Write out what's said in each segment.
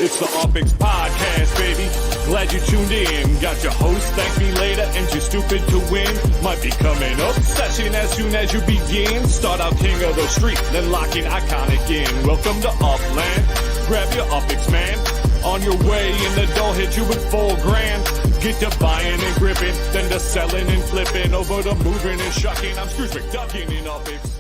It's the UPX Podcast, baby. Glad you tuned in. Got your host, Thank Me Later, and Too Stupid to Win. Might be coming up session as soon as you begin. Start out king of the street, then locking iconic in. Welcome to Upland. Grab your UPX, man. On your way in the door, hit you with $4,000. Get to buying and gripping, then to selling and flipping. Over to moving and shucking. I'm Scrooge McDuckin in UPX.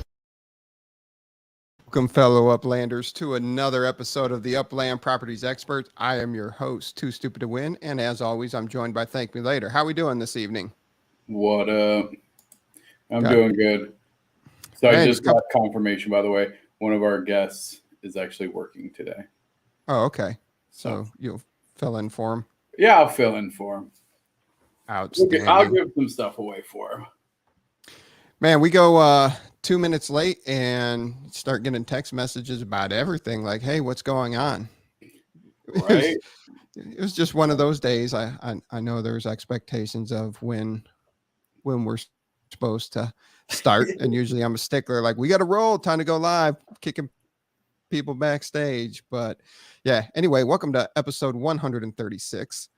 Welcome, fellow Uplanders, to another episode of the Upland Properties Experts. I am your host, Too Stupid to Win, and as always, I'm joined by ThankMeLater. How are we doing this evening? What up? I'm doing good. So I just got confirmation, by the way. One of our guests is actually working today. Oh, okay. So you'll fill in for him? Yeah, I'll fill in for him. Outstanding. I'll give some stuff away for him. Man, we go 2 minutes late and start getting text messages about everything like, hey, what's going on? Right. It was just one of those days. I know there's expectations of when we're supposed to start. And usually I'm a stickler, like, we got to roll, time to go live, kicking people backstage. But yeah, anyway, welcome to episode 136.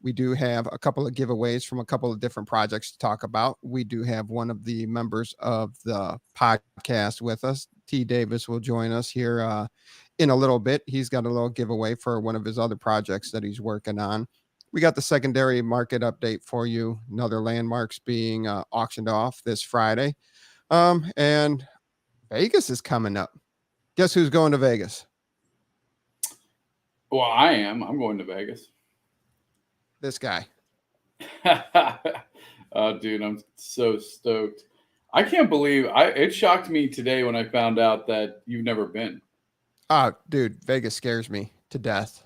We do have a couple of giveaways from a couple of different projects to talk about. We do have one of the members of the podcast with us. TDavis will join us here in a little bit. He's got a little giveaway for one of his other projects that he's working on. We got the secondary market update for you. Another landmarks being auctioned off this Friday. And Vegas is coming up. Guess who's going to Vegas? Well, I am. I'm going to Vegas. This guy. Oh, dude, I'm so stoked. I can't believe it shocked me today when I found out that you've never been. Oh, dude, Vegas scares me to death.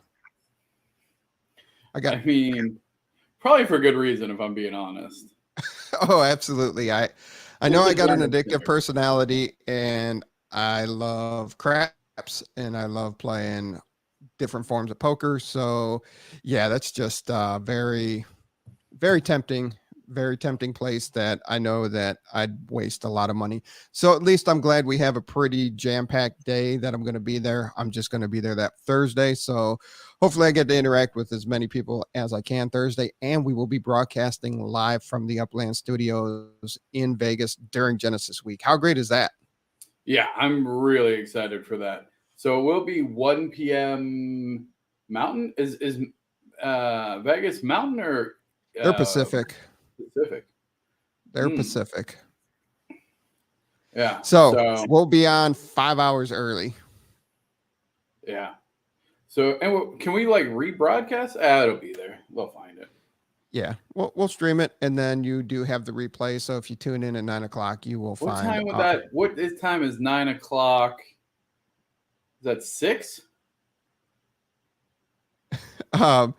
I mean, probably for good reason, if I'm being honest. Oh, absolutely. I know I got an addictive personality, and I love craps, and I love playing different forms of poker. So yeah, that's just very, very tempting place that I know that I'd waste a lot of money. So at least I'm glad we have a pretty jam-packed day that I'm going to be there. I'm just going to be there that Thursday. So hopefully I get to interact with as many people as I can Thursday. And we will be broadcasting live from the Upland studios in Vegas during Genesis week. How great is that? Yeah, I'm really excited for that. So it will be 1 p.m. Mountain. Is Vegas Mountain or they're Pacific? Pacific. They're Pacific. Yeah. So we'll be on 5 hours early. Yeah. So and can we like rebroadcast? It'll be there. We'll find it. Yeah, we'll stream it, and then you do have the replay. So if you tune in at 9 o'clock, you will find. What time would that? What this time is 9 o'clock? Is that 6? But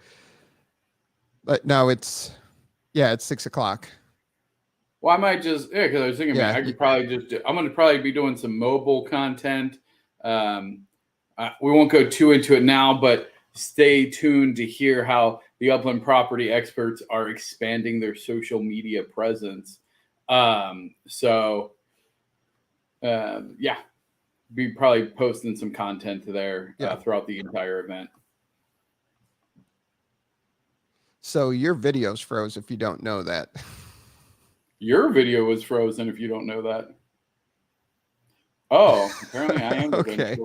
no, it's 6 o'clock. Well, I might just because I was thinking, man, I could probably I'm going to probably be doing some mobile content. We won't go too into it now, but stay tuned to hear how the Upland Property Experts are expanding their social media presence. Be probably posting some content there throughout the entire event. So your video's froze if you don't know that. Your video was frozen if you don't know that. Oh, apparently I am. Okay.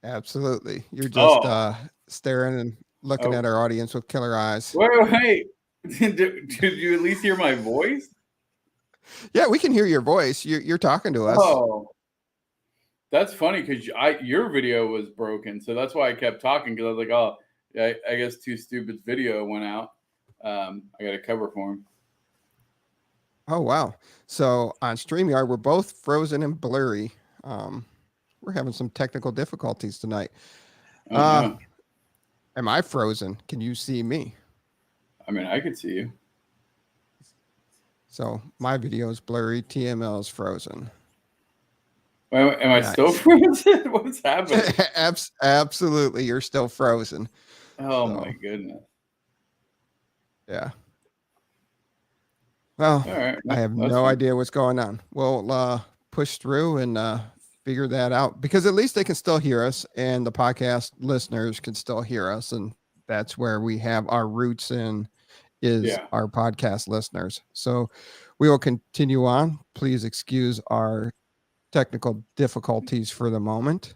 Absolutely. You're just staring and looking at our audience with killer eyes. Wait. Did you at least hear my voice? Yeah, we can hear your voice. You're talking to us. Oh, that's funny because your video was broken, so that's why I kept talking because I was like, oh, I guess Too Stupid's video went out. I got a cover for him. Oh wow! So on StreamYard, we're both frozen and blurry. We're having some technical difficulties tonight. Am I frozen? Can you see me? I mean, I could see you. So my video is blurry. TML is frozen. Am I still frozen? What's happening? Absolutely. You're still frozen. Oh, my goodness. Yeah. Well, all right. I have no idea what's going on. We'll push through and figure that out, because at least they can still hear us and the podcast listeners can still hear us. And that's where we have our roots in, is our podcast listeners. So we will continue on. Please excuse our technical difficulties for the moment.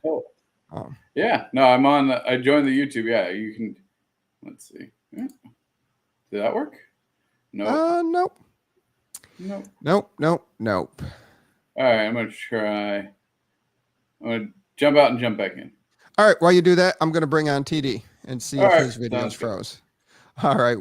Yeah, no, I joined the YouTube. Yeah, you can, let's see. Yeah. Did that work? Nope. Nope. All right, I'm going to try. I'm going to jump out and jump back in. All right, while you do that, I'm going to bring on TD and see if his videos froze. All right,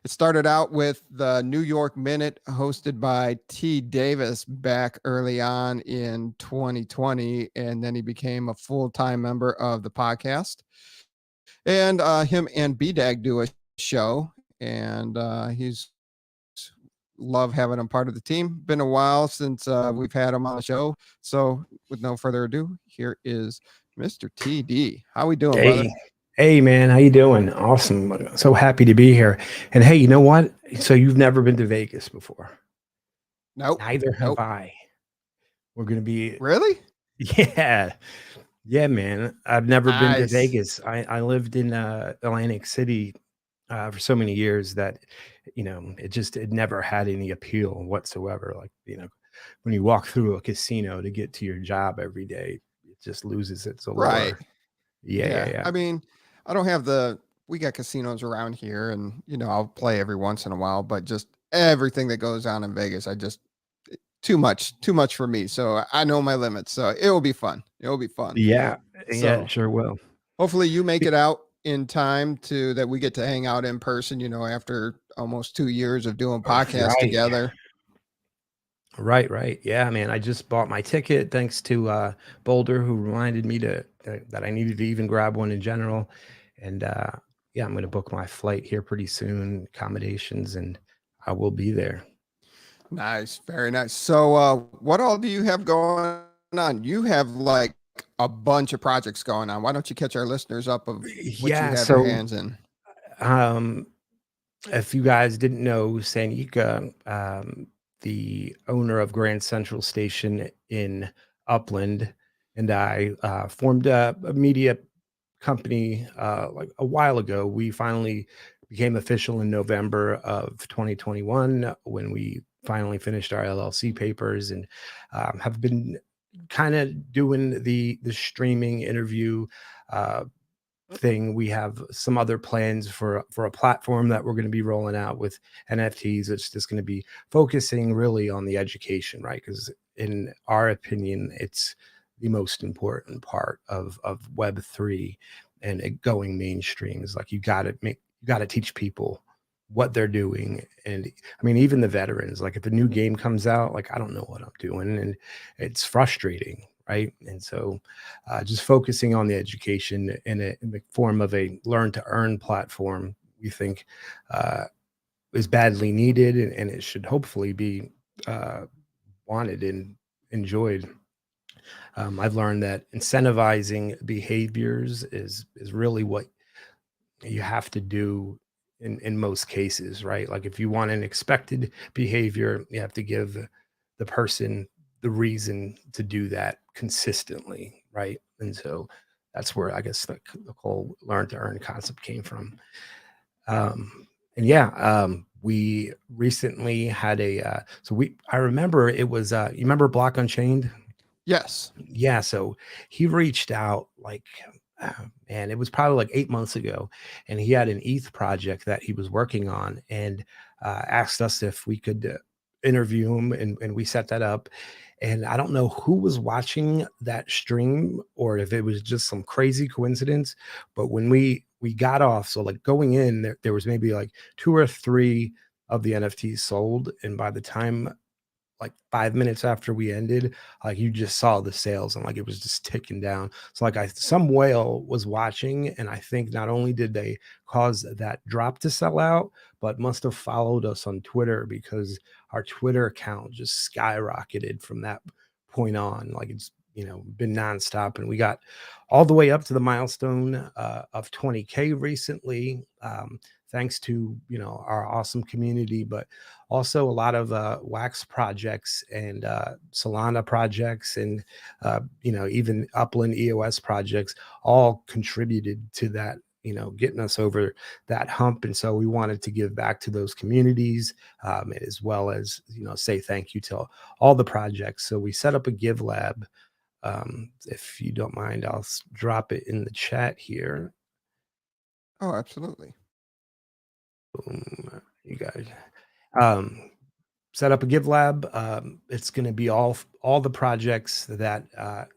it started out with the New York Minute hosted by TDavis back early on in 2020, and then he became a full-time member of the podcast. And him and BDag do a show, and he's love having him part of the team. Been a while since we've had him on the show. So with no further ado, here is Mr. TD. How we doing, brother? Hey, man. How you doing? Awesome. So happy to be here. And hey, you know what? So you've never been to Vegas before? Nope. Neither have I. We're going to be... Really? Yeah. Yeah, man. I've never been to Vegas. I lived in Atlantic City for so many years that, it never had any appeal whatsoever. Like, when you walk through a casino to get to your job every day, it just loses its allure. Right. Yeah. I mean, I don't have we got casinos around here, and, I'll play every once in a while, but just everything that goes on in Vegas, too much for me. So I know my limits. So it will be fun. Yeah. Yeah, it sure will. Hopefully you make it out in time that we get to hang out in person, after almost 2 years of doing podcasts together. Right. Yeah, man. I just bought my ticket thanks to Boulder, who reminded me that I needed to even grab one in general. And I'm going to book my flight here pretty soon, accommodations, and I will be there. Nice. Very nice. So what all do you have going on? You have like a bunch of projects going on. Why don't you catch our listeners up of what you have your hands in? If you guys didn't know, Sanika, the owner of Grand Central Station in Upland, and I formed a media company like a while ago. We finally became official in November of 2021 when we finally finished our LLC papers, and have been kind of doing the streaming interview thing. We have some other plans for a platform that we're going to be rolling out with NFTs. It's just going to be focusing really on the education, right? Because in our opinion, it's the most important part of Web3 and it going mainstream. Is like you got to teach people what they're doing. And I mean, even the veterans, like if a new game comes out, like I don't know what I'm doing, and it's frustrating, right? And so just focusing on the education in the form of a learn to earn platform, we think is badly needed, and it should hopefully be wanted and enjoyed. I've learned that incentivizing behaviors is really what you have to do in most cases, right? Like if you want an expected behavior, you have to give the person the reason to do that consistently, right? And so that's where I guess the whole learn to earn concept came from. We recently had I remember it was you remember Block Unchained? Yes. Yeah. So he reached out and it was probably like 8 months ago, and he had an ETH project that he was working on, and asked us if we could interview him, and we set that up. And I don't know who was watching that stream or if it was just some crazy coincidence, but when we got off, so like going in there was maybe like 2 or 3 of the NFTs sold, and by the time like 5 minutes after we ended, like you just saw the sales and like it was just ticking down. So like some whale was watching, and I think not only did they cause that drop to sell out, but must have followed us on Twitter, because our Twitter account just skyrocketed from that point on. Like it's been nonstop, and we got all the way up to the milestone of 20K recently. thanks to, our awesome community, but also a lot of wax projects and Solana projects and, even Upland EOS projects all contributed to that, getting us over that hump. And so we wanted to give back to those communities, as well as, say thank you to all the projects. So we set up a Give Lab. If you don't mind, I'll drop it in the chat here. Oh, absolutely. Boom, you guys. Set up a Give Lab. It's going to be all the projects that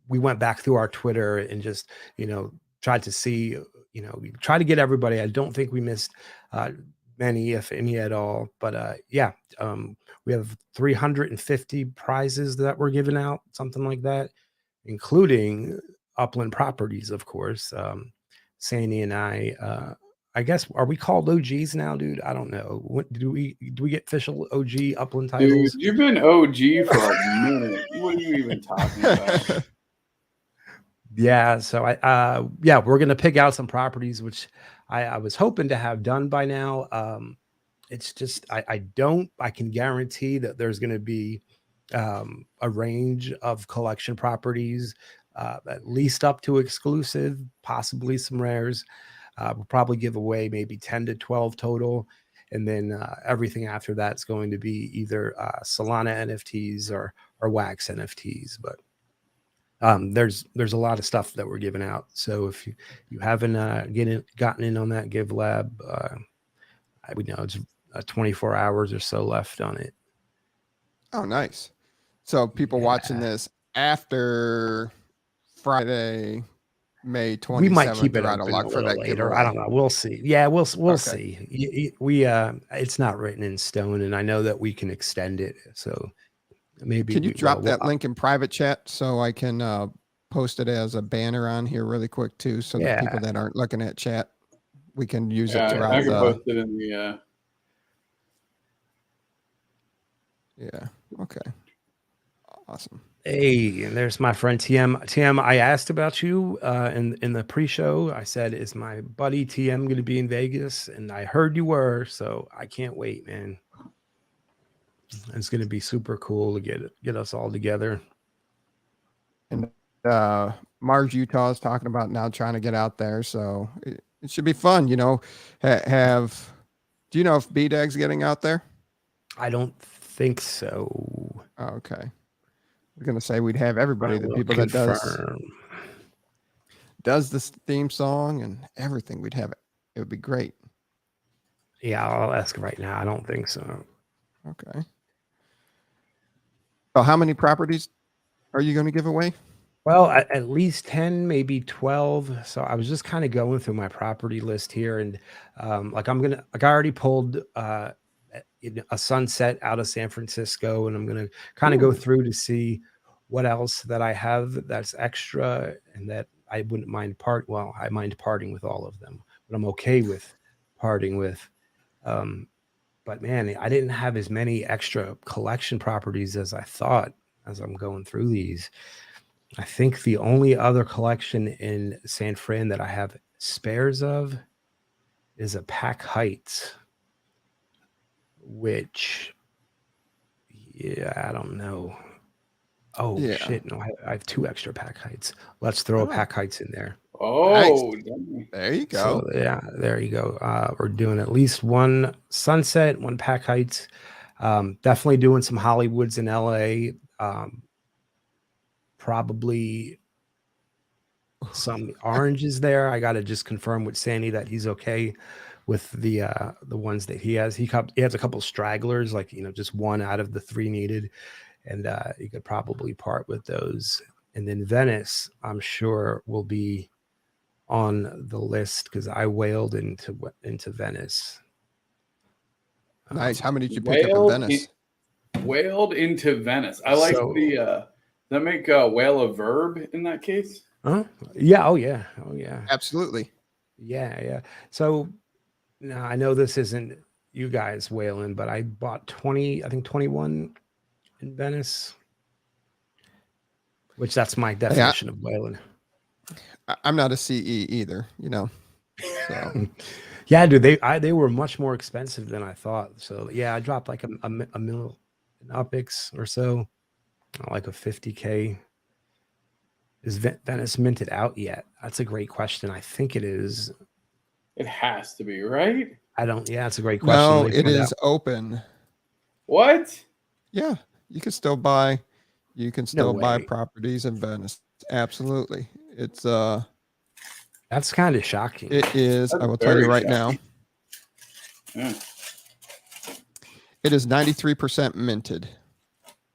we went back through our Twitter and just, tried to see, we try to get everybody. I don't think we missed many, if any at all. But we have 350 prizes that we're giving out, something like that, including Upland properties, of course. Sandy and I guess, are we called OGs now, dude? I don't know. What do we get official OG Upland titles? Dude, you've been OG for a minute. What are you even talking about? Yeah, so we're gonna pick out some properties which I was hoping to have done by now. It's just I can guarantee that there's gonna be a range of collection properties, at least up to exclusive, possibly some rares. We'll probably give away maybe 10 to 12 total. And then everything after that's going to be either Solana NFTs or Wax NFTs. But there's a lot of stuff that we're giving out. So if you haven't gotten in on that Give Lab, I would know it's 24 hours or so left on it. Oh, nice. So people watching this after Friday, May 27th, we might keep it out of luck for that later. giveaway. I don't know. We'll see. Yeah, we'll see. We it's not written in stone, and I know that we can extend it. So maybe can you drop that link in private chat so I can post it as a banner on here really quick too, so that people that aren't looking at chat, we can use it throughout. I can post it in the. Yeah. Okay. Awesome. Hey, and there's my friend TM. TM, I asked about you in the pre-show. I said, is my buddy TM going to be in Vegas? And I heard you were, so I can't wait, man. It's going to be super cool to get us all together. And Mars, Utah is talking about now trying to get out there, so it should be fun. Do you know if BDag's getting out there? I don't think so. Oh, okay. I was going to say we'd have everybody, the people that does this theme song and everything. We'd have it. It would be great. Yeah, I'll ask right now. I don't think so. Okay. So how many properties are you going to give away? Well, at least 10, maybe 12. So I was just kind of going through my property list here, and I already pulled a sunset out of San Francisco, and I'm going to kind of go through to see what else that I have that's extra and that I wouldn't mind I mind parting with all of them, but I'm okay with parting with. But man, I didn't have as many extra collection properties as I thought as I'm going through these. I think the only other collection in San Fran that I have spares of is a Pack Heights, which, I don't know. Oh, shit. No, I have 2 extra Pack Heights. Let's throw a Pack Heights in there. Oh, nice. There you go. So, there you go. We're doing at least 1 Sunset, 1 Pack Heights. Definitely doing some Hollywoods in LA. Probably some oranges there. I got to just confirm with Sandy that he's okay with the ones that he has. He has a couple stragglers, like, just 1 out of the 3 needed, and he could probably part with those. And then Venice, I'm sure, will be on the list because I whaled into Venice. Nice. How many did you pick up in Venice? Whaled into Venice. I like the. Does that make whale a verb in that case? Yeah. Oh yeah. Absolutely. Yeah. So now I know this isn't you guys whaling, but I bought 21 in Venice, which that's my definition of whaling. I'm not a CE either, So Yeah, dude, they were much more expensive than I thought. So yeah, I dropped like a mil in UPX or so, like a 50K. Is Venice minted out yet? That's a great question. I think it is. It has to be, right? Yeah, it's a great question. No, it is open. What? Yeah, you can still buy. You can still buy way. properties in Venice. Absolutely, it's That's kind of shocking. It is. That's I will tell you right very shocking. now. Yeah. It is 93% minted.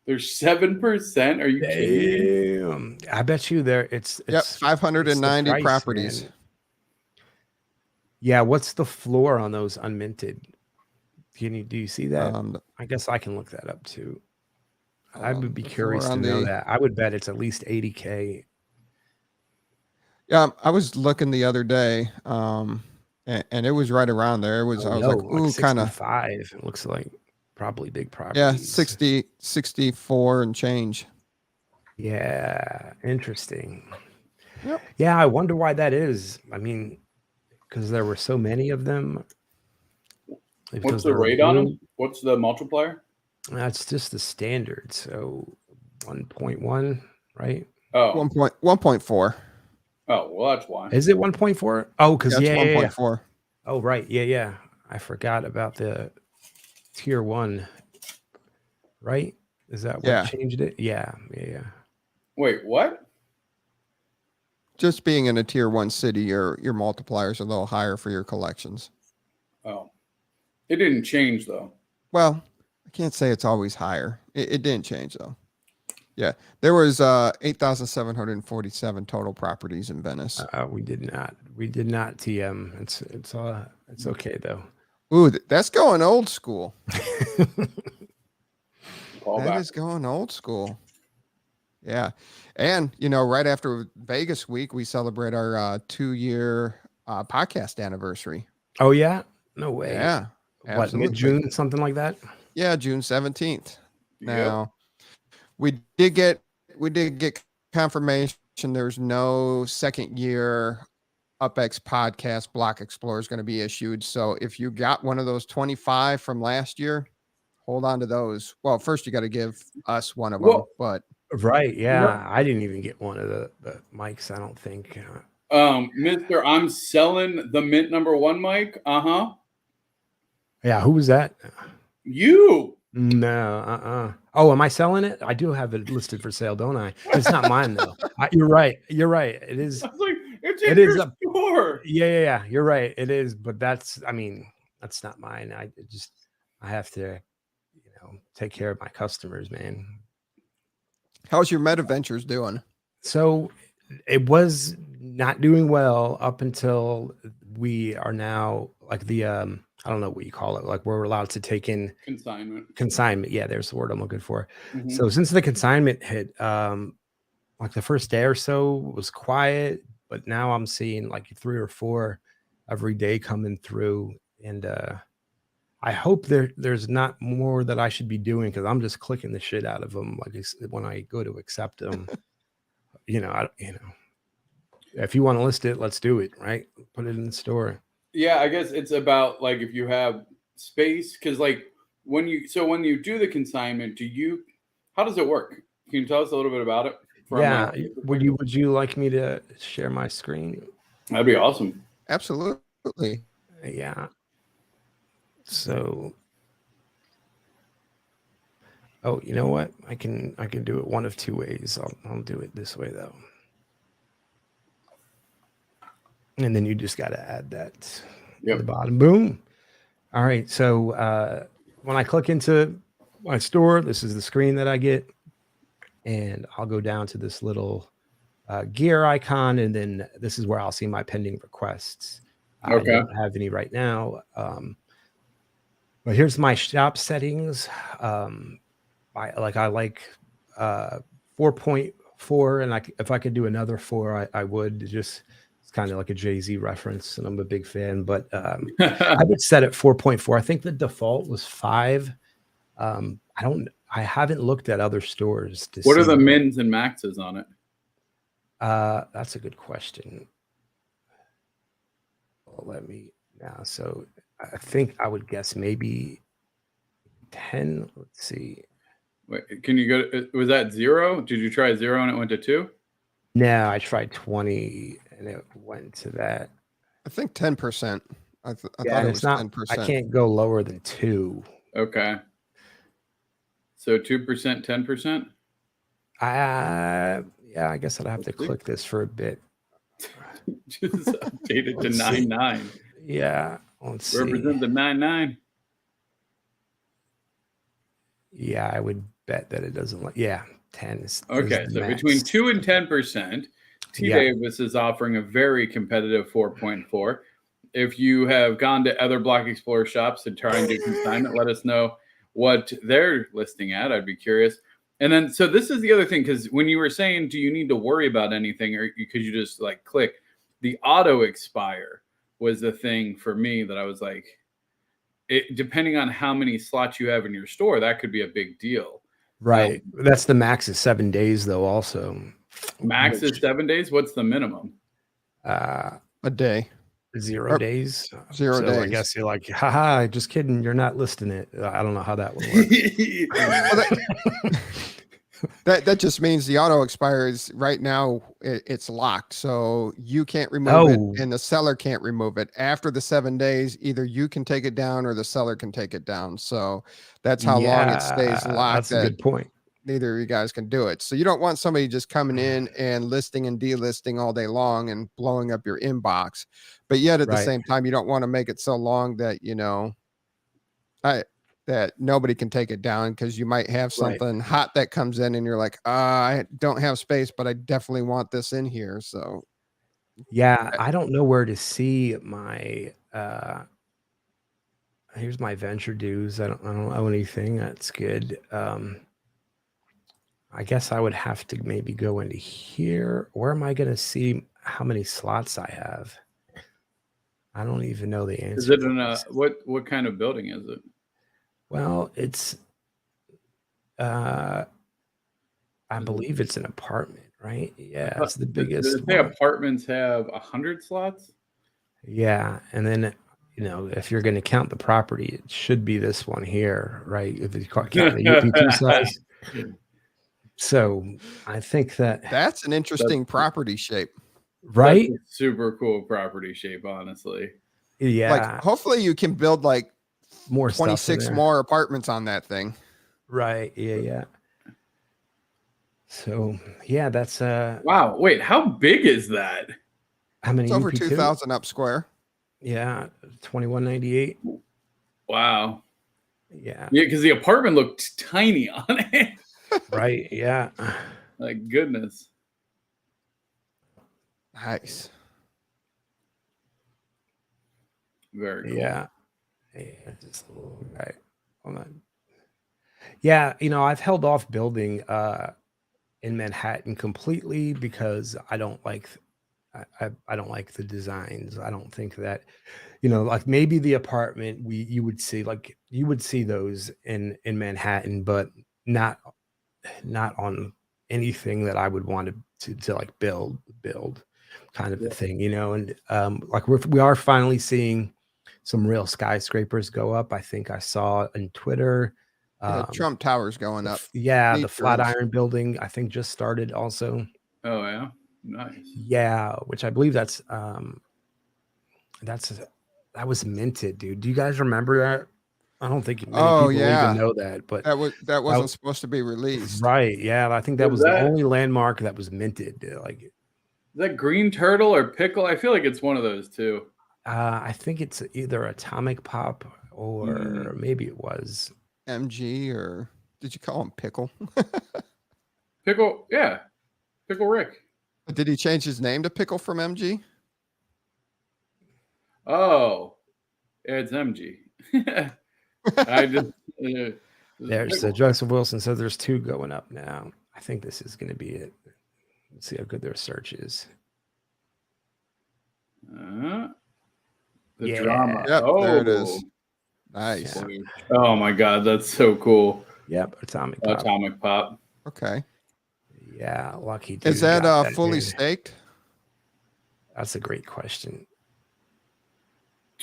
There's 7%. Are you kidding me? Damn. I bet you it's 590 price, properties. man. Yeah, what's the floor on those unminted? Do you see that? I guess I can look that up too. I would be curious to know that. I would bet it's at least 80K. Yeah, I was looking the other day, and it was right around there. It was. I was like, ooh, kind of 65. It looks like probably big properties. Yeah, 64 and change. Yeah, interesting. Yep. Yeah, I wonder why that is. I mean, because there were so many of them. What's the rate on them? What's the multiplier? That's just the standard. So 1.1, right? Oh, 1.4. Oh, well, that's why. Is it 1.4? Oh, because yeah, 1.4. Oh, right. Yeah. I forgot about the tier 1. Right? Is that what changed it? Yeah. Wait, what? Just being in a tier 1 city, your multipliers are a little higher for your collections. Oh, it didn't change though. Well, I can't say it's always higher. It didn't change though. Yeah, there was 8,747 total properties in Venice. We did not TM. It's okay though. Ooh, that's going old school. That is going old school. Yeah, and right after Vegas week, we celebrate our 2-year podcast anniversary. Oh yeah, no way. Yeah, what, mid-June, something like that? Yeah, June 17th. Now, we did get confirmation there's no second year UPX Podcast Block Explorer is going to be issued. So if you got one of those 25 from last year, hold on to those. Well, first you got to give us one of them, but right. Yeah. I didn't even get one of the mics, I don't think. Mr. I'm selling the mint #1 mic. Yeah. Who was that? You. No. Oh, am I selling it? I do have it listed for sale, don't I? It's not mine though. You're right. It is. I was like, it's in your store. Yeah. You're right. It is, but that's not mine. I have to, take care of my customers, man. How's your Meta Ventures doing? So it was not doing well up until we are now like the I don't know what you call it. Like we're allowed to take in consignment. Yeah, there's the word I'm looking for. Mm-hmm. So since the consignment hit, like the first day or so was quiet, but now I'm seeing like 3 or 4 every day coming through, and I hope there's not more that I should be doing because I'm just clicking the shit out of them. Like when I go to accept them, if you want to list it, let's do it. Right, put it in the store. Yeah, I guess it's about like if you have space, because like when you do the consignment, how does it work? Can you tell us a little bit about it? Would you like me to share my screen? That'd be awesome. Absolutely. Yeah. So, you know what? I can do it one of 2 ways. I'll do it this way though. And then you just got to add that to the bottom. Boom. All right. So when I click into my store, this is the screen that I get. And I'll go down to this little gear icon. And then this is where I'll see my pending requests. Okay. I don't have any right now. But here's my shop settings. I like 4.4. And if I could do another 4, I would just... kind of like a Jay-Z reference, and I'm a big fan, but I would set it 4.4. I think the default was 5. I haven't looked at other stores to what are the mins and maxes on it? That's a good question. Well, let me now. So I think I would guess maybe 10. Let's see. Wait, can you go? Was that 0? Did you try 0 and it went to 2? No, I tried 20 and it went to that. I think 10%. I thought And it it's was not. 10%. I can't go lower than 2. Okay. So 2%, 10%. Yeah, I guess I'd have to click this for a bit. Just update it to 9.9. Yeah, let's see. Represent the 9.9. Yeah, I would bet that it doesn't. 10 is. Okay, is so max. between 2 and 10%, TDavis is offering a very competitive 4.4. If you have gone to other Block Explorer shops and try and do consignment, let us know what they're listing at. I'd be curious. And then, so this is the other thing, because when you were saying, do you need to worry about anything, or because you just like click, the auto expire was the thing for me that I was like, depending on how many slots you have in your store, that could be a big deal. Right. That's the max is 7 days, though. Also, max is 7 days. What's the minimum? A day. 0 days. 0 days. I guess you're like, haha, just kidding. You're not listing it. I don't know how that would work. That just means the auto expires right now. It's locked, so you can't remove it, and the seller can't remove it. After the 7 days, either you can take it down or the seller can take it down. So that's how long it stays locked. That's a good point. Neither of you guys can do it. So you don't want somebody just coming in and listing and delisting all day long and blowing up your inbox. But yet at the same time, you don't want to make it so long that, that nobody can take it down, because you might have something hot that comes in and you're like, I don't have space, but I definitely want this in here. So yeah, I don't know where to see my here's my venture dues. I don't owe anything. That's good. I guess I would have to maybe go into here. Where am I going to see how many slots I have? I don't even know the answer. Is it in a what kind of building is it? Well, it's I believe it's an apartment, right? Yeah, it's the biggest. Did they apartments have 100 slots? Yeah, and then if you're going to count the property, it should be this one here, right? If you count the UP2 size. So I think that's an interesting property shape, right? Super cool property shape, honestly. Yeah. Like, hopefully you can build like more 26 more apartments on that thing. Right. Yeah. So yeah, that's wow. Wait, how big is that? How many? It's over 2,000 up square. Yeah, 2198. Wow. Yeah, because the apartment looked tiny on it. Right. Yeah. Like, goodness. Nice. Very cool. Yeah. Just a little right. Hold on. Yeah, I've held off building in Manhattan completely because I don't like I don't like the designs. I don't think that like maybe the apartment you would see those in Manhattan, but not on anything that I would want to like build kind of a thing, and like we are finally seeing some real skyscrapers go up. I think I saw on Twitter. Trump Tower's going up. Yeah, the Flatiron building I think just started also. Oh yeah, nice. Yeah, which I believe that was minted, dude. Do you guys remember that? I don't think many people even know that, but that wasn't supposed to be released. Right. Yeah, I think that was the only landmark that was minted. Like, is that Green Turtle or Pickle? I feel like it's one of those two. I think it's either Atomic Pop or maybe it was MG, or did you call him Pickle? Pickle, yeah. Pickle Rick. Did he change his name to Pickle from MG? Oh, it's MG. I just there's Joseph Wilson says there's 2 going up now. I think this is going to be it. Let's see how good their search is. The drama. Yep, there it is. Nice. Yeah. Oh my God, that's so cool. Yep, Atomic Pop. Atomic Pop. Okay. Yeah, lucky. Is that fully staked? That's a great question.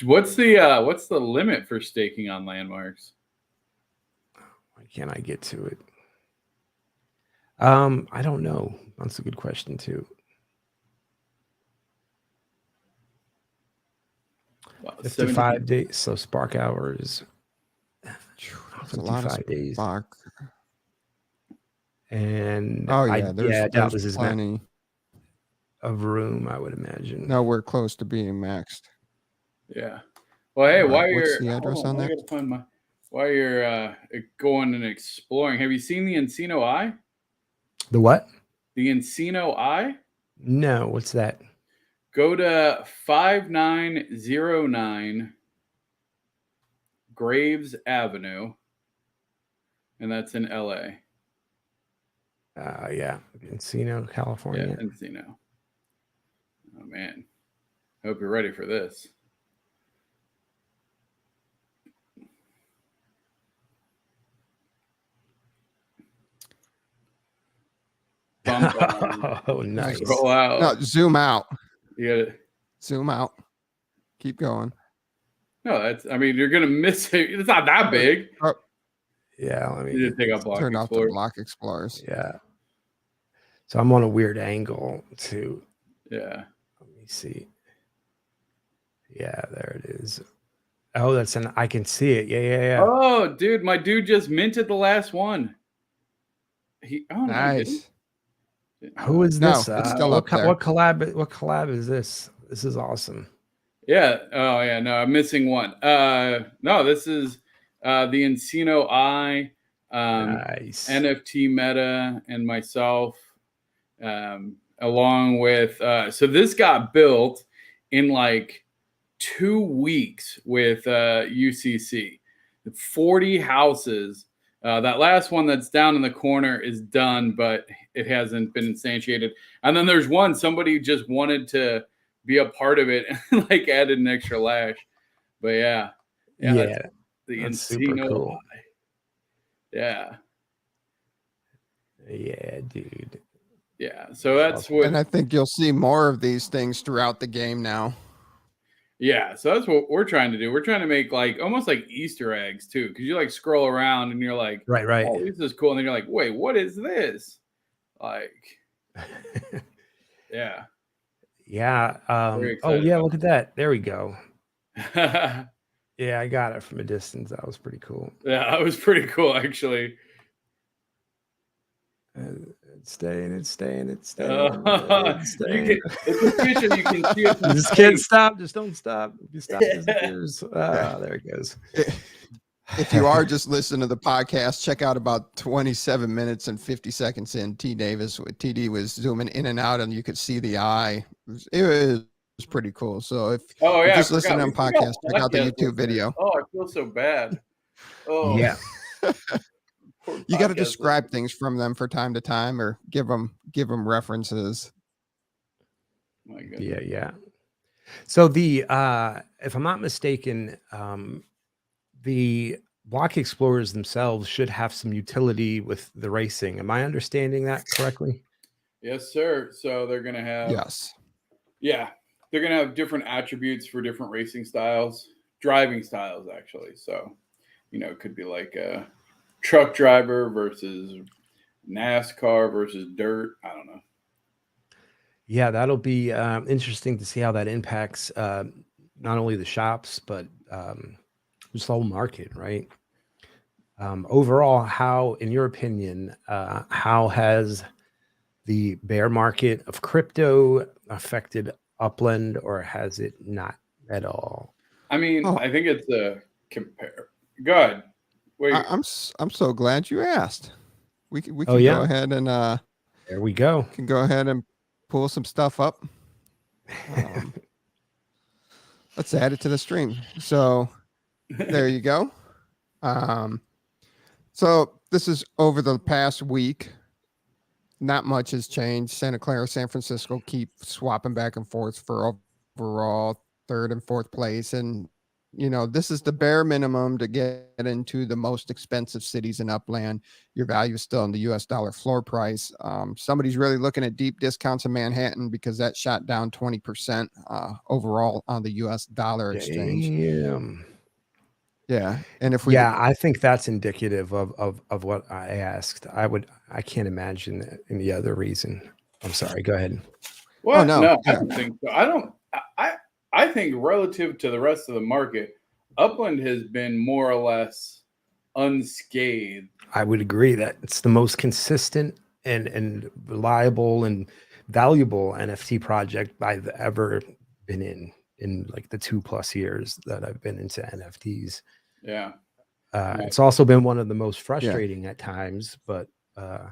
What's the limit for staking on landmarks? Why can't I get to it? I don't know. That's a good question too. Wow, 55 days. So spark hours. That's a lot of 55 days. spark. And there's doubtless is plenty of room, I would imagine. nowhere close to being maxed. Yeah. Well, hey, What's the address on that? I gotta find while you're going and exploring. Have you seen the Encino Eye? The what? The Encino Eye? No, what's that? Go to 5909 Graves Avenue, and that's in LA. Yeah, Encino, California. Yeah, Encino. Oh man, hope you're ready for this. Oh, nice. Scroll out. No, zoom out. You gotta Zoom out. Keep going. No, you're gonna miss it. It's not that big. Oh, yeah, let me You just take up Block turn off the Explorer. Block Explorers. Yeah. So I'm on a weird angle too. Yeah. Let me see. Yeah, there it is. Oh, I can see it. Yeah. Oh, dude, my dude just minted the last one. Nice. Who is this? No, it's still up there. What collab is this? This is awesome. Yeah. Oh, yeah. No, I'm missing one. No, this is the Encino Eye, Nice. NFT Meta, and myself, along with. So this got built in like 2 weeks with UCC. 40 houses. That last one that's down in the corner is done, but it hasn't been instantiated. And then there's one, somebody just wanted to be a part of it and like added an extra lash. But yeah. The that's super cool. Eye. Yeah. Yeah, dude. Yeah. So that's what. And I think you'll see more of these things throughout the game now. Yeah, so that's what we're trying to do. We're trying to make like almost like Easter eggs too, because you like scroll around and you're like, right. Oh, this is cool, and then you're like, wait, what is this? Like, yeah. Oh yeah, look at that. There we go. Yeah, I got it from a distance. That was pretty cool. Yeah, that was pretty cool actually. It's staying. It's official. You can see it. You just can't stop. Just don't stop. If you stop, it disappears. There it goes. If you are just listening to the podcast, check out about 27 minutes and 50 seconds in. TD was zooming in and out, and you could see the eye. It was pretty cool. So if you're just listening on podcast, check out the YouTube video. Oh, I feel so bad. Oh yeah. You got to describe things from them from time to time, or give them references. My goodness. Yeah. So the if I'm not mistaken, the block explorers themselves should have some utility with the racing. Am I understanding that correctly? Yes, sir. So they're gonna have they're gonna have different attributes for different racing styles, driving styles actually. So it could be like a truck driver versus NASCAR versus dirt. I don't know. Yeah, that'll be interesting to see how that impacts not only the shops, but just the whole market, right? Overall, how, in your opinion, how has the bear market of crypto affected Upland, or has it not at all? I mean, I think it's a compare. Good. Wait. I'm so glad you asked. We can go ahead and there we go. Can go ahead and pull some stuff up. Let's add it to the stream. So there you go. So this is over the past week. Not much has changed. Santa Clara, San Francisco keep swapping back and forth for overall third and fourth place, and this is the bare minimum to get into the most expensive cities in Upland. Your value is still in the US dollar floor price. Somebody's really looking at deep discounts in Manhattan because that shot down 20% overall on the US dollar exchange. Damn. Yeah. And if we, I think that's indicative of what I asked. I can't imagine any other reason. I'm sorry. Go ahead. Well, Oh, no. No, Yeah. I don't think so. I think relative to the rest of the market, Upland has been more or less unscathed. I would agree that it's the most consistent and reliable and valuable NFT project I've ever been in like the 2+ years that I've been into NFTs. Yeah. It's also been one of the most frustrating at times, but by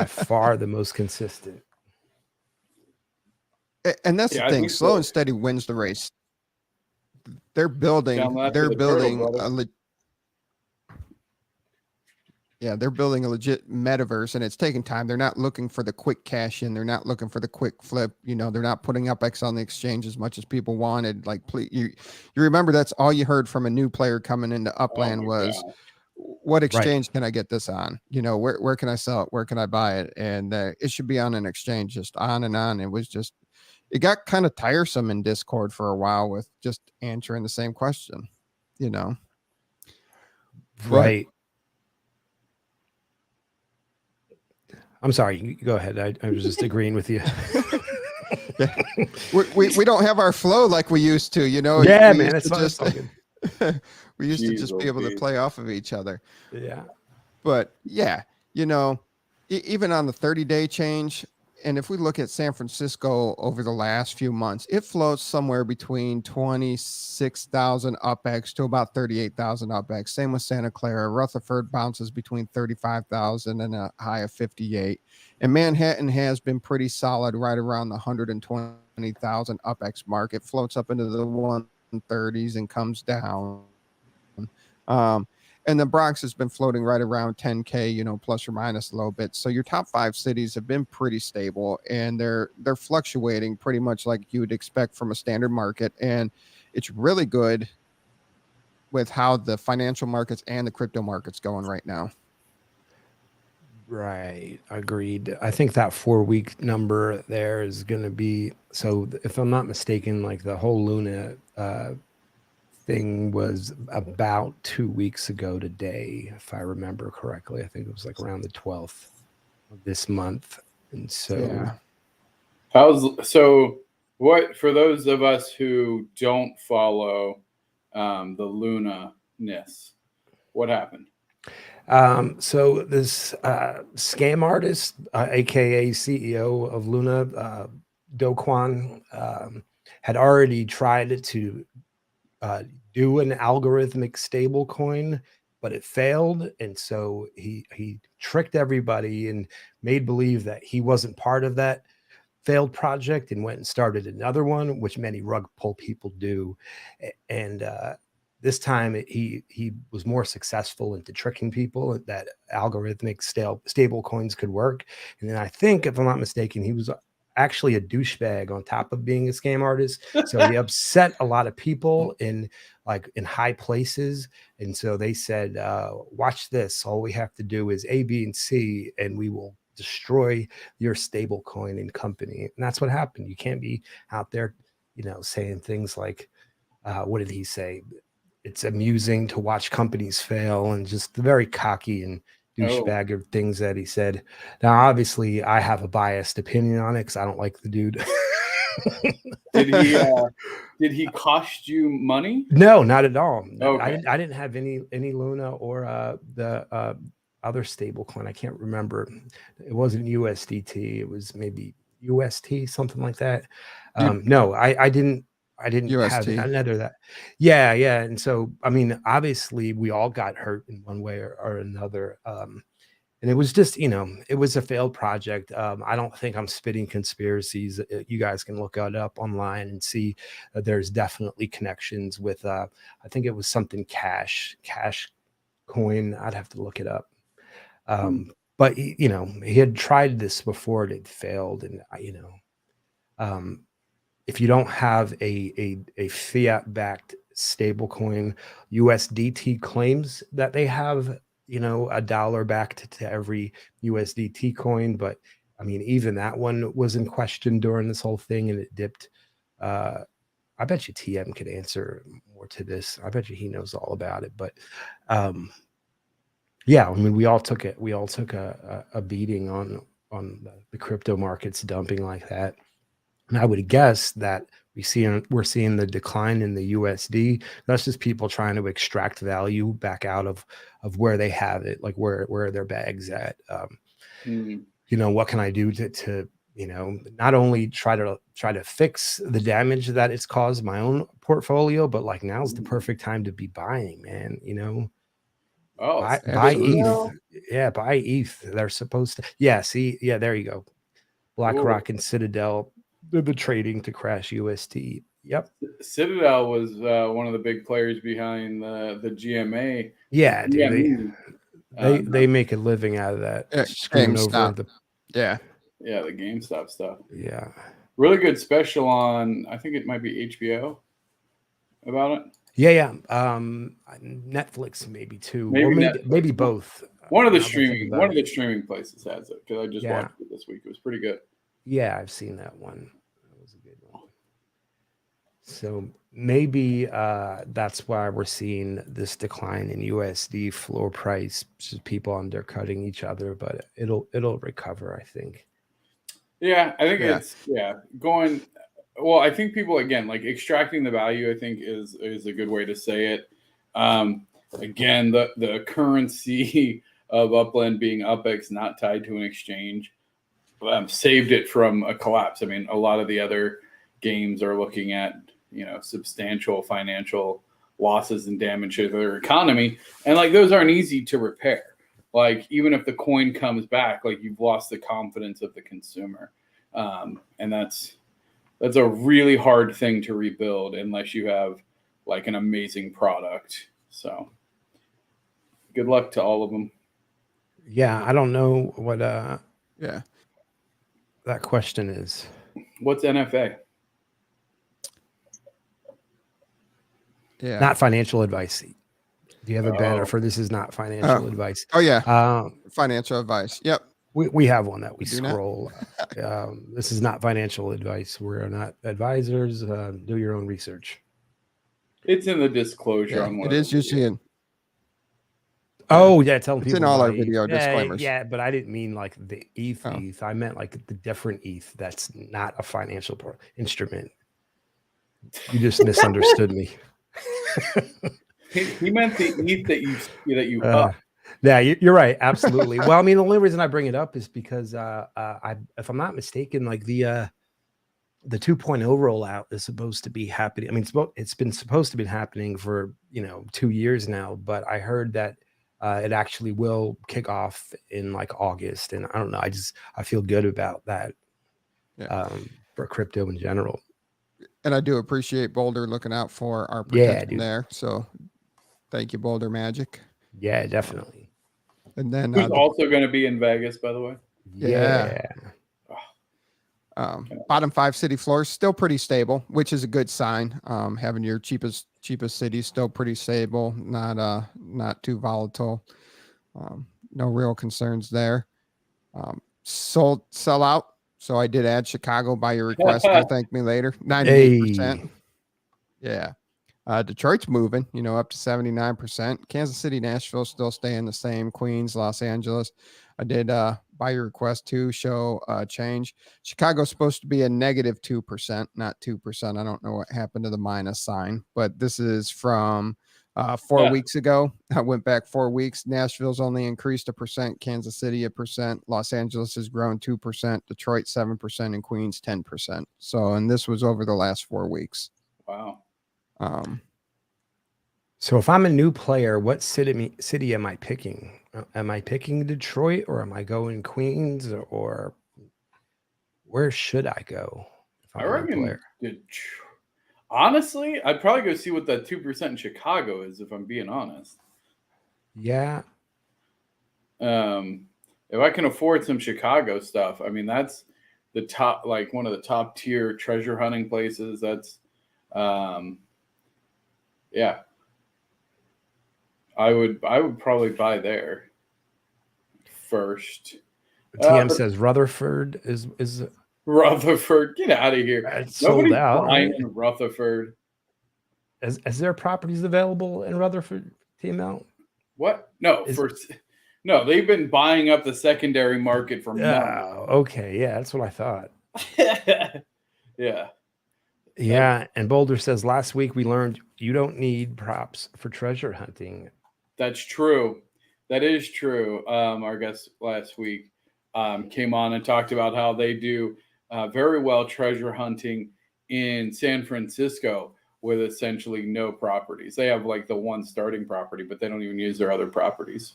far the most consistent. And that's the thing. Slow and steady wins the race. They're building they're building a legit metaverse, and it's taking time. They're not looking for the quick cash in. They're not looking for the quick flip. They're not putting up X on the exchange as much as people wanted. Like, please, you remember that's all you heard from a new player coming into Upland was, what exchange can I get this on? Where can I sell it? Where can I buy it? And it should be on an exchange, just on and on. It got kind of tiresome in Discord for a while with just answering the same question, Right. I'm sorry. You go ahead. I was just agreeing with you. we don't have our flow like we used to, Yeah, man. It's just we used to just be able to play off of each other. Yeah. But yeah, even on the 30-day change, and if we look at San Francisco over the last few months, it floats somewhere between 26,000 UPX to about 38,000 UPX. Same with Santa Clara. Rutherford bounces between 35,000 and a high of 58. And Manhattan has been pretty solid right around the 120,000 UPX mark. It floats up into the 130s and comes down. And the Bronx has been floating right around 10K, plus or minus a little bit. So your top 5 cities have been pretty stable, and they're fluctuating pretty much like you would expect from a standard market. And it's really good with how the financial markets and the crypto markets going right now. Right. Agreed. I think that 4-week number there is going to be, so if I'm not mistaken, like the whole Luna thing was about 2 weeks ago today, if I remember correctly. I think it was like around the 12th of this month. And so what, for those of us who don't follow the Luna-ness, what happened? So this scam artist, aka CEO of Luna, Do Kwon, had already tried to do an algorithmic stable coin, but it failed. And so he tricked everybody and made believe that he wasn't part of that failed project and went and started another one, which many rug pull people do. And this time he was more successful into tricking people that algorithmic stable coins could work. And then I think, if I'm not mistaken, he was actually a douchebag on top of being a scam artist. So he upset a lot of people in high places. And so they said, watch this. All we have to do is A, B, and C, and we will destroy your stable coin and company. And that's what happened. You can't be out there, saying things like, what did he say? It's amusing to watch companies fail, and just the very cocky and douchebag of things that he said. Now, obviously, I have a biased opinion on it because I don't like the dude. Did he cost you money? No, not at all. Okay. I didn't have any Luna or the other stable coin. I can't remember. It wasn't USDT. It was maybe UST, something like that. No, I didn't UST. Have another that. Yeah. And so, I mean, obviously we all got hurt in one way or another. And it was just, it was a failed project. I don't think I'm spitting conspiracies. You guys can look it up online and see that there's definitely connections with, I think it was something cash coin. I'd have to look it up. But he had tried this before, it failed. And, if you don't have a fiat backed stable coin, USDT claims that they have, $1 backed to every USDT coin. But I mean, even that one was in question during this whole thing, and it dipped. I bet you TM could answer more to this. I bet you he knows all about it. But yeah, I mean, we all took it. We all took a beating on the crypto markets dumping like that. And I would guess that we're seeing the decline in the USD. That's just people trying to extract value back out of where they have it, like where their bags at. What can I do to not only try to fix the damage that it's caused my own portfolio, but like now's the perfect time to be buying, man. Buy ETH. Yeah, buy ETH. They're supposed to. Yeah, see, yeah, there you go. BlackRock and Citadel, they're the trading to crash UST. Yep. Citadel was one of the big players behind the GMA. Yeah, dude, they make a living out of that. Screwing over the the GameStop stuff. Yeah. Really good special on, I think it might be HBO about it. Yeah. Netflix maybe too. Maybe both. One of the streaming places has it, because I just watched it this week. It was pretty good. Yeah, I've seen that one. That was a good one. So maybe that's why we're seeing this decline in USD floor price. Just people undercutting each other, but it'll recover, I think. Yeah, I think it's going. Well, I think people, again, like extracting the value, I think is a good way to say it. Again, the currency of Upland being UPX, not tied to an exchange, saved it from a collapse. I mean, a lot of the other games are looking at, substantial financial losses and damage to their economy. And like, those aren't easy to repair. Like, even if the coin comes back, like, you've lost the confidence of the consumer. And that's a really hard thing to rebuild unless you have like an amazing product. So good luck to all of them. Yeah. I don't know what, that question is. What's NFA? Yeah. Not financial advice. Do you have a banner for this is not financial advice? Oh yeah. Financial advice. Yep. We have one that we scroll. This is not financial advice. We're not advisors. Do your own research. It's in the disclosure on one. It is usually in. Oh yeah, tell it's people in all our video disclaimers. Yeah, but I didn't mean like the ETH. I meant like the different ETH. That's not a financial instrument. You just misunderstood me. He meant the ETH that you up. Yeah, you're right. Absolutely. Well, I mean, the only reason I bring it up is because if I'm not mistaken, like the 2.0 rollout is supposed to be happening. I mean, it's been supposed to be happening for 2 years now, but I heard that it actually will kick off in like August, and I don't know. I feel good about that for crypto in general. And I do appreciate Boulder looking out for our protection there. So thank you, Boulder Magic. Yeah, definitely. And then who's also going to be in Vegas, by the way. Yeah. Bottom 5 city floors still pretty stable, which is a good sign. Having your cheapest city still pretty stable, not too volatile. No real concerns there. Sell out. So I did add Chicago by your request. Thank me later. 98%. Yeah. Detroit's moving, up to 79%. Kansas City, Nashville still staying the same. Queens, Los Angeles. I did by your request too show change. Chicago's supposed to be a negative 2%, not 2%. I don't know what happened to the minus sign, but this is from 4 weeks ago. I went back 4 weeks. Nashville's only increased 1%, Kansas City 1%, Los Angeles has grown 2%, Detroit 7%, and Queens 10%. So, and this was over the last 4 weeks. Wow. So if I'm a new player, what city am I picking? Am I picking Detroit, or am I going Queens, or where should I go? If I'm I reckon. Honestly, I'd probably go see what that 2% in Chicago is, if I'm being honest. Yeah. If I can afford some Chicago stuff, I mean, that's the top, like one of the top tier treasure hunting places. That's, yeah, I would probably buy there first. TM says Rutherford is Rutherford. Get out of here. it's sold out. Buying in Rutherford. Is there properties available in Rutherford, TML? What? No, no, they've been buying up the secondary market for months. Okay, yeah, that's what I thought. Yeah. Yeah, and Boulder says last week we learned you don't need props for treasure hunting. That's true. That is true. Our guest last week came on and talked about how they do very well treasure hunting in San Francisco with essentially no properties. They have like the one starting property, but they don't even use their other properties.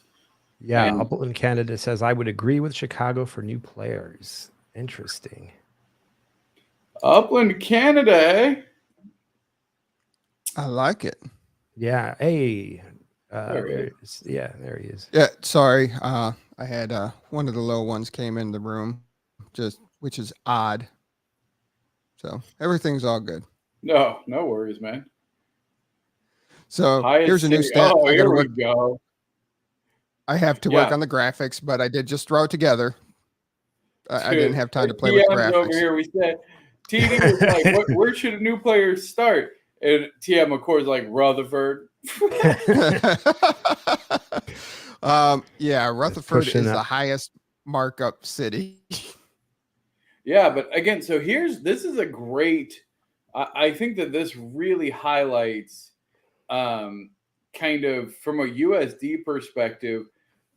Yeah, Upland Canada says I would agree with Chicago for new players. Interesting. Upland Canada, eh? I like it. Yeah. Hey. There there he is. Yeah, sorry. I had one of the low ones came in the room, which is odd. So everything's all good. No worries, man. So here's a new stat. Oh, here we go. I have to work on the graphics, but I did just throw it together. I didn't have time to play with graphics. Over here, we said, TD was like, where should a new player start? And TM, of course, like Rutherford. Yeah, Rutherford is the highest markup city. Yeah, but again, so this is a great, I think that this really highlights kind of from a USD perspective,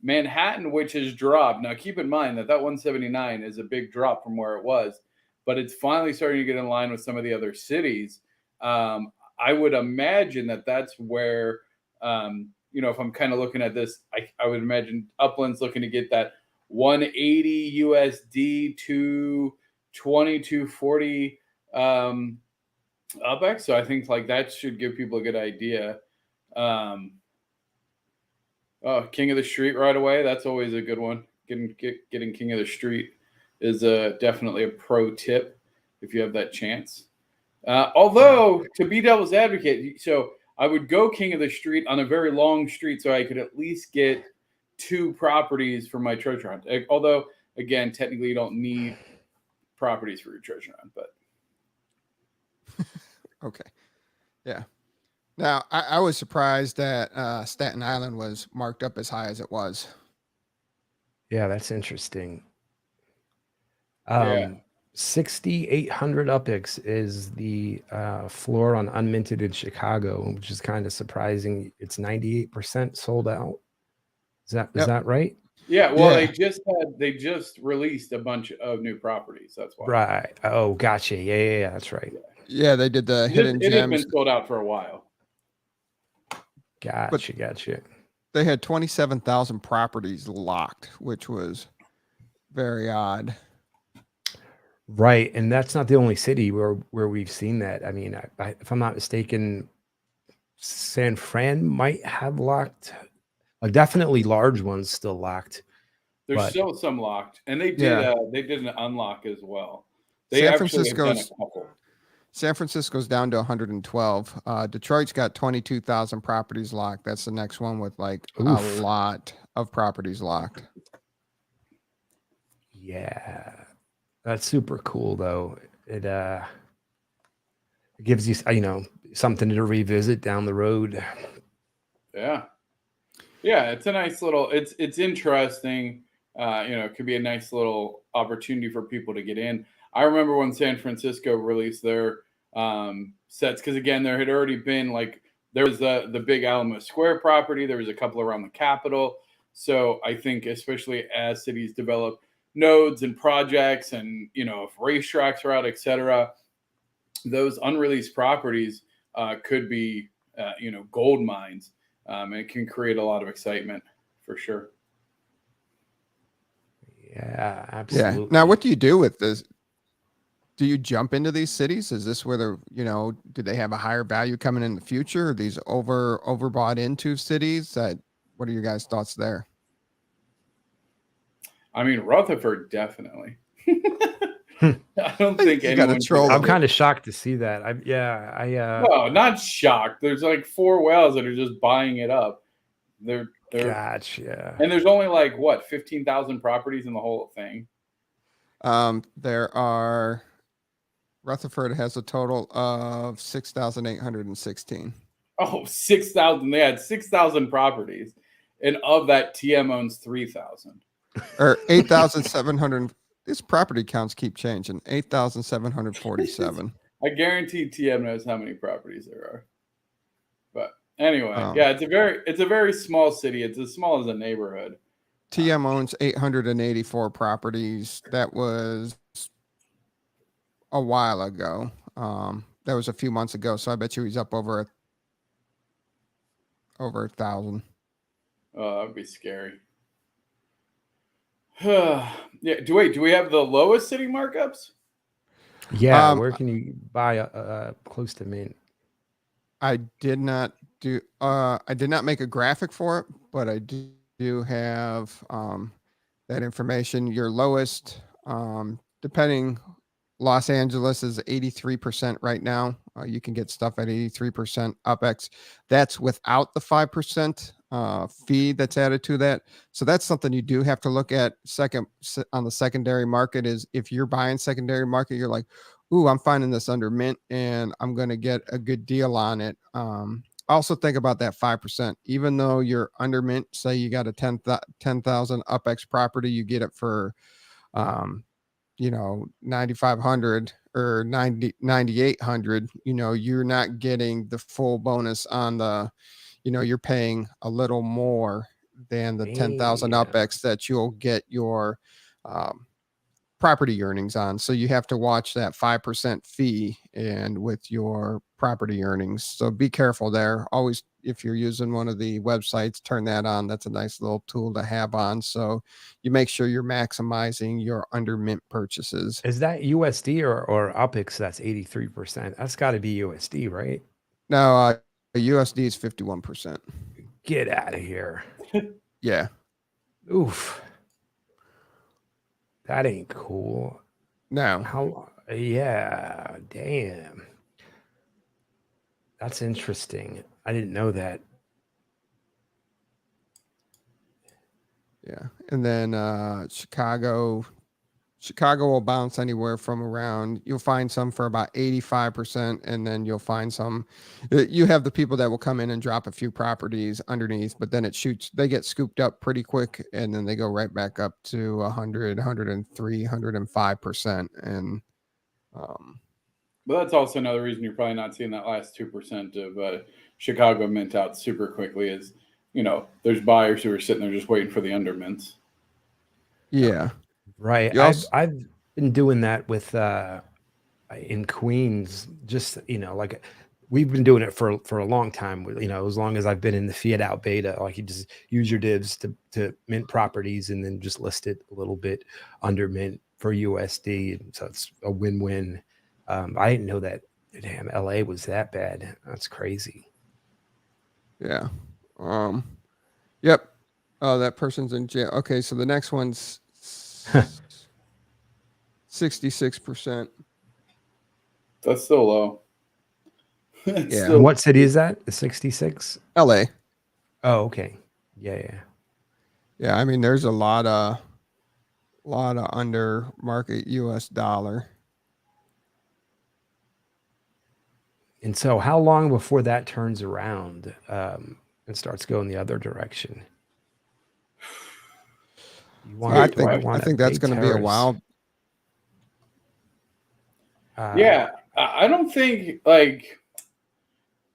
Manhattan, which has dropped. Now, keep in mind that 179 is a big drop from where it was, but it's finally starting to get in line with some of the other cities. I would imagine that that's where, if I'm kind of looking at this, I would imagine Upland's looking to get that 180 USD to 2240 UPX. So I think like that should give people a good idea. King of the Street right away. That's always a good one. Getting King of the Street is definitely a pro tip if you have that chance. Although, to be devil's advocate, so I would go King of the Street on a very long street so I could at least get 2 properties for my treasure hunt. Although, again, technically you don't need properties for your treasure hunt, but. Okay. Yeah. Now, I was surprised that Staten Island was marked up as high as it was. Yeah, that's interesting. Yeah. 6,800 UPX is the floor on unminted in Chicago, which is kind of surprising. It's 98% sold out. Is that right? Yeah, well, they just released a bunch of new properties. That's why. Right. Oh, gotcha. Yeah, that's right. Yeah, they did the hidden gems. It had been sold out for a while. Gotcha. They had 27,000 properties locked, which was very odd. Right, and that's not the only city where we've seen that. I mean, if I'm not mistaken, San Fran might have locked. Definitely large ones still locked. There's still some locked, and they did an unlock as well. They San actually have done a couple. San Francisco's down to 112. Detroit's got 22,000 properties locked. That's the next one with like a lot of properties locked. Yeah, that's super cool though. It gives you something to revisit down the road. Yeah, it's a nice little. It's interesting. It could be a nice little opportunity for people to get in. I remember when San Francisco released their sets, because again, there had already been there was the big Alamo Square property. There was a couple around the Capitol. So I think especially as cities develop nodes and projects, and if racetracks are out, etc., those unreleased properties could be gold mines. It can create a lot of excitement for sure. Yeah, absolutely. Yeah. Now, what do you do with this? Do you jump into these cities? Is this where do they have a higher value coming in the future? Are these overbought into cities? What are your guys' thoughts there? I mean, Rutherford, definitely. I don't think You gotta anyone. troll I'm it. kind of shocked to see that. No, not shocked. There's like 4 whales that are just buying it up. They're Gotcha. and there's only like what 15,000 properties in the whole thing. There are Rutherford has a total of 6,816. Oh, 6,000. They had 6,000 properties, and of that, TM owns 3,000. Or 8,700. These property counts keep changing. 8,747. I guarantee TM knows how many properties there are. But anyway, yeah, it's a very small city. It's as small as a neighborhood. TM owns 884 properties. That was a while ago. That was a few months ago. So I bet you he's up over 1,000. Oh, that would be scary. Yeah. Do we have the lowest city markups? Yeah. Where can you buy close to mint? I did not make a graphic for it, but I do have that information. Your lowest, depending, Los Angeles is 83% right now. You can get stuff at 83% UPX. That's without the 5% fee that's added to that. So that's something you do have to look at on the secondary market. Is if you're buying secondary market, you're like, ooh, I'm finding this under mint and I'm going to get a good deal on it. Also think about that 5%. Even though you're under mint, say you got a 10,000 UPX property, you get it for 9,500 or 9,800. You're not getting the full bonus on the, you're paying a little more than the 10,000 UPX that you'll get your property earnings on. So you have to watch that 5% fee and with your property earnings. So be careful there. Always, if you're using one of the websites, turn that on. That's a nice little tool to have on. So you make sure you're maximizing your under mint purchases. Is that USD or UPX? That's 83%. That's got to be USD, right? No, USD is 51%. Get out of here. Yeah. Oof. That ain't cool. No. Yeah, damn. That's interesting. I didn't know that. Yeah. And then Chicago will bounce anywhere from around, you'll find some for about 85%. And then you'll find some, you have the people that will come in and drop a few properties underneath, but then they get scooped up pretty quick. And then they go right back up to 100, 103, 105%. And, but that's also another reason you're probably not seeing that last 2% of Chicago mint out super quickly is, there's buyers who are sitting there just waiting for the under mints. Yeah. Right. I've been doing that with in Queens, just like we've been doing it for a long time, as long as I've been in the fiat out beta. Like you just use your divs to mint properties and then just list it a little bit under mint for USD. So it's a win-win. I didn't know that. Damn, LA was that bad. That's crazy. Yeah. Yep. Oh, that person's in jail. Okay, so the next one's 66%. That's still low. Yeah. And what city is that? 66? LA. Oh, okay. Yeah. Yeah, I mean, there's a lot of under market US dollar. And so how long before that turns around and starts going the other direction? I think that's going to be a while. Yeah, I don't think like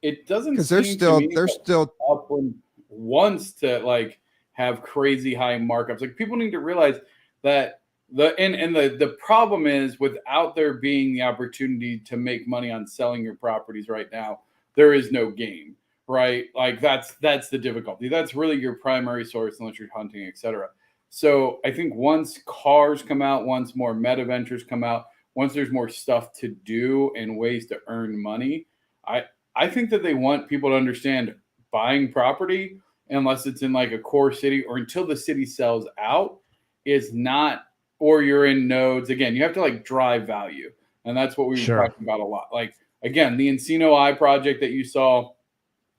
it doesn't, because there's still Upland wants to like have crazy high markups. Like people need to realize that the problem is, without there being the opportunity to make money on selling your properties right now, there is no game, right? Like that's the difficulty. That's really your primary source unless you're hunting, etc. So I think once cars come out, once more meta ventures come out, once there's more stuff to do and ways to earn money, I think that they want people to understand buying property, unless it's in like a core city or until the city sells out, is not or you're in nodes. Again, you have to like drive value, and that's what we were talking about a lot. Like again, the Encino I project that you saw,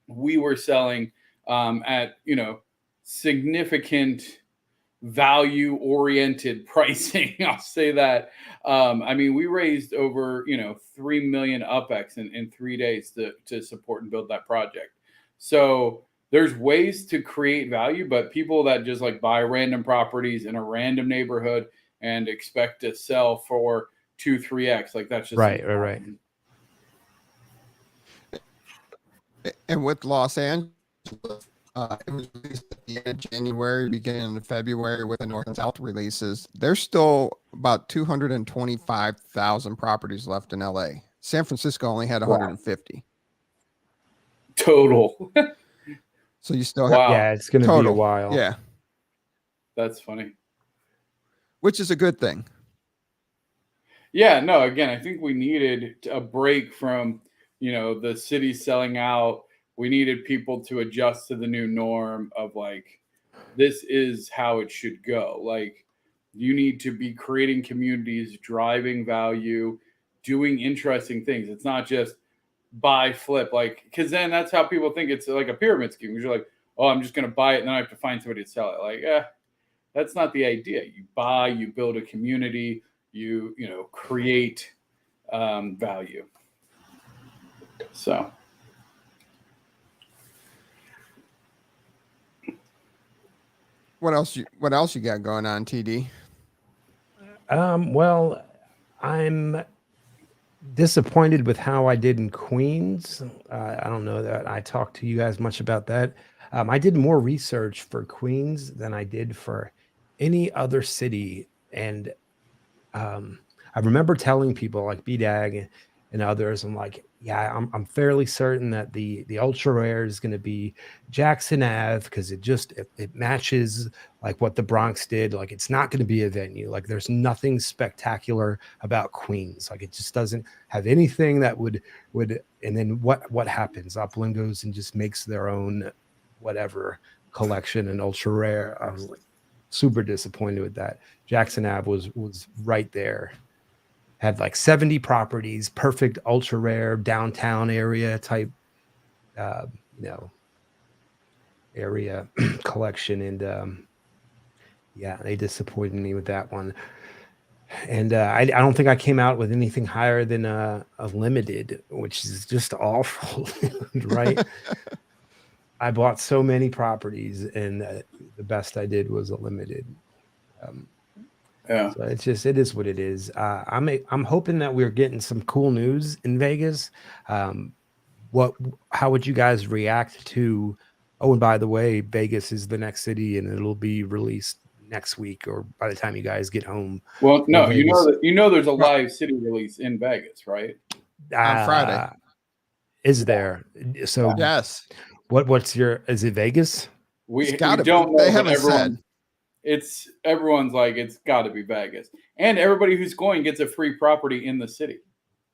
we were selling at significant value-oriented pricing. I'll say that. I mean, we raised over 3 million UPX in 3 days to support and build that project. So there's ways to create value, but people that just like buy random properties in a random neighborhood and expect to sell for 2-3x, like that's just right. And with Los Angeles, it was released at the end of January, beginning of February with the North and South releases. There's still about 225,000 properties left in LA. San Francisco only had 150. Total. So you still have, yeah, it's going to be a while. Yeah. That's funny. Which is a good thing. Yeah, no, again, I think we needed a break from, the city selling out. We needed people to adjust to the new norm of like, this is how it should go. Like, you need to be creating communities, driving value, doing interesting things. It's not just buy, flip, like, because then that's how people think it's like a pyramid scheme. Because you're like, oh, I'm just going to buy it and then I have to find somebody to sell it. Like, that's not the idea. You buy, you build a community, you create value. So. What else you got going on, TD? Well, I'm disappointed with how I did in Queens. I don't know that I talked to you guys much about that. I did more research for Queens than I did for any other city. And I remember telling people like BDag and others, I'm like, yeah, I'm fairly certain that the ultra rare is going to be Jackson Ave because it matches like what the Bronx did. Like it's not going to be a venue. Like there's nothing spectacular about Queens. Like it just doesn't have anything that would. And then what happens? Upland goes and just makes their own whatever collection and ultra rare. I was like super disappointed with that. Jackson Ave was right there. Had like 70 properties, perfect ultra rare downtown area type, area collection. And yeah, they disappointed me with that one. And I don't think I came out with anything higher than a limited, which is just awful, right? I bought so many properties and the best I did was a limited. Yeah. So it is what it is. I'm hoping that we're getting some cool news in Vegas. How would you guys react to? Oh, and by the way, Vegas is the next city, and it'll be released next week or by the time you guys get home. Well, no, there's a live city release in Vegas, right? On Friday. Is there? So yes. Is it Vegas? We don't know. They haven't said. Everyone's like, it's got to be Vegas, and everybody who's going gets a free property in the city,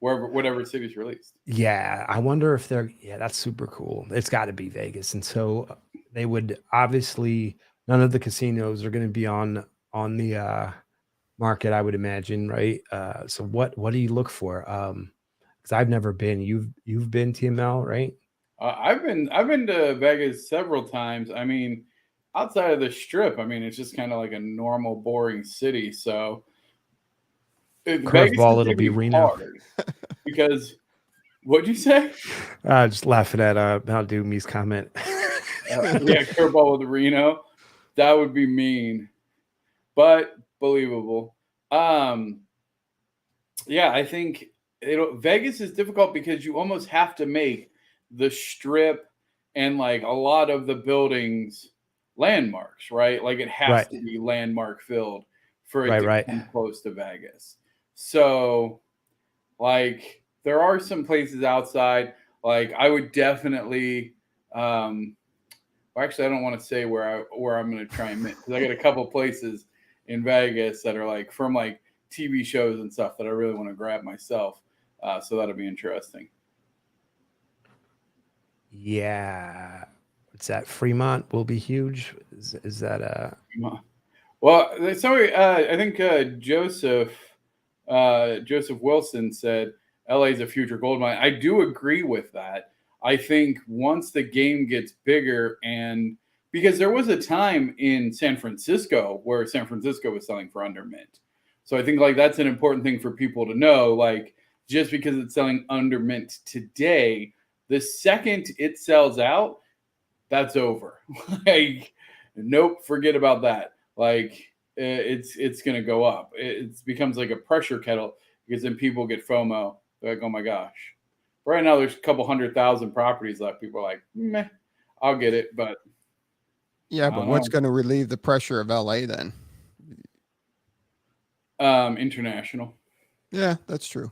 whatever city's released. Yeah, I wonder if that's super cool. It's got to be Vegas, and so they would obviously none of the casinos are going to be on the market, I would imagine, right? So what do you look for? Because I've never been. You've been, TML, right? I've been to Vegas several times. I mean, outside of the Strip, I mean, it's just kind of like a normal, boring city. So, curveball, it'll be Reno. Because, what'd you say? Just laughing at Mount Doomy's comment. Yeah, curveball with Reno. That would be mean, but believable. Yeah, I think Vegas is difficult because you almost have to make the Strip and like a lot of the buildings landmarks, right? Like it has to be landmark filled for it to come close to Vegas. So like there are some places outside, like I would definitely actually I don't want to say where I'm going to try and mint, because I got a couple places in Vegas that are like from like TV shows and stuff that I really want to grab myself. So that'll be interesting. Yeah. What's that? Fremont will be huge. Is that Fremont? Well, sorry, I think Joseph Wilson said LA is a future gold mine. I do agree with that. I think once the game gets bigger, and because there was a time in San Francisco where San Francisco was selling for under mint. So I think like that's an important thing for people to know. Like just because it's selling under mint today, the second it sells out, that's over. Like, nope, forget about that. Like it's going to go up. It becomes like a pressure kettle because then people get FOMO. They're like, oh my gosh. Right now, there's a couple 100,000 properties left. People are like, meh, I'll get it. But yeah, but what's going to relieve the pressure of LA then? International. Yeah, that's true.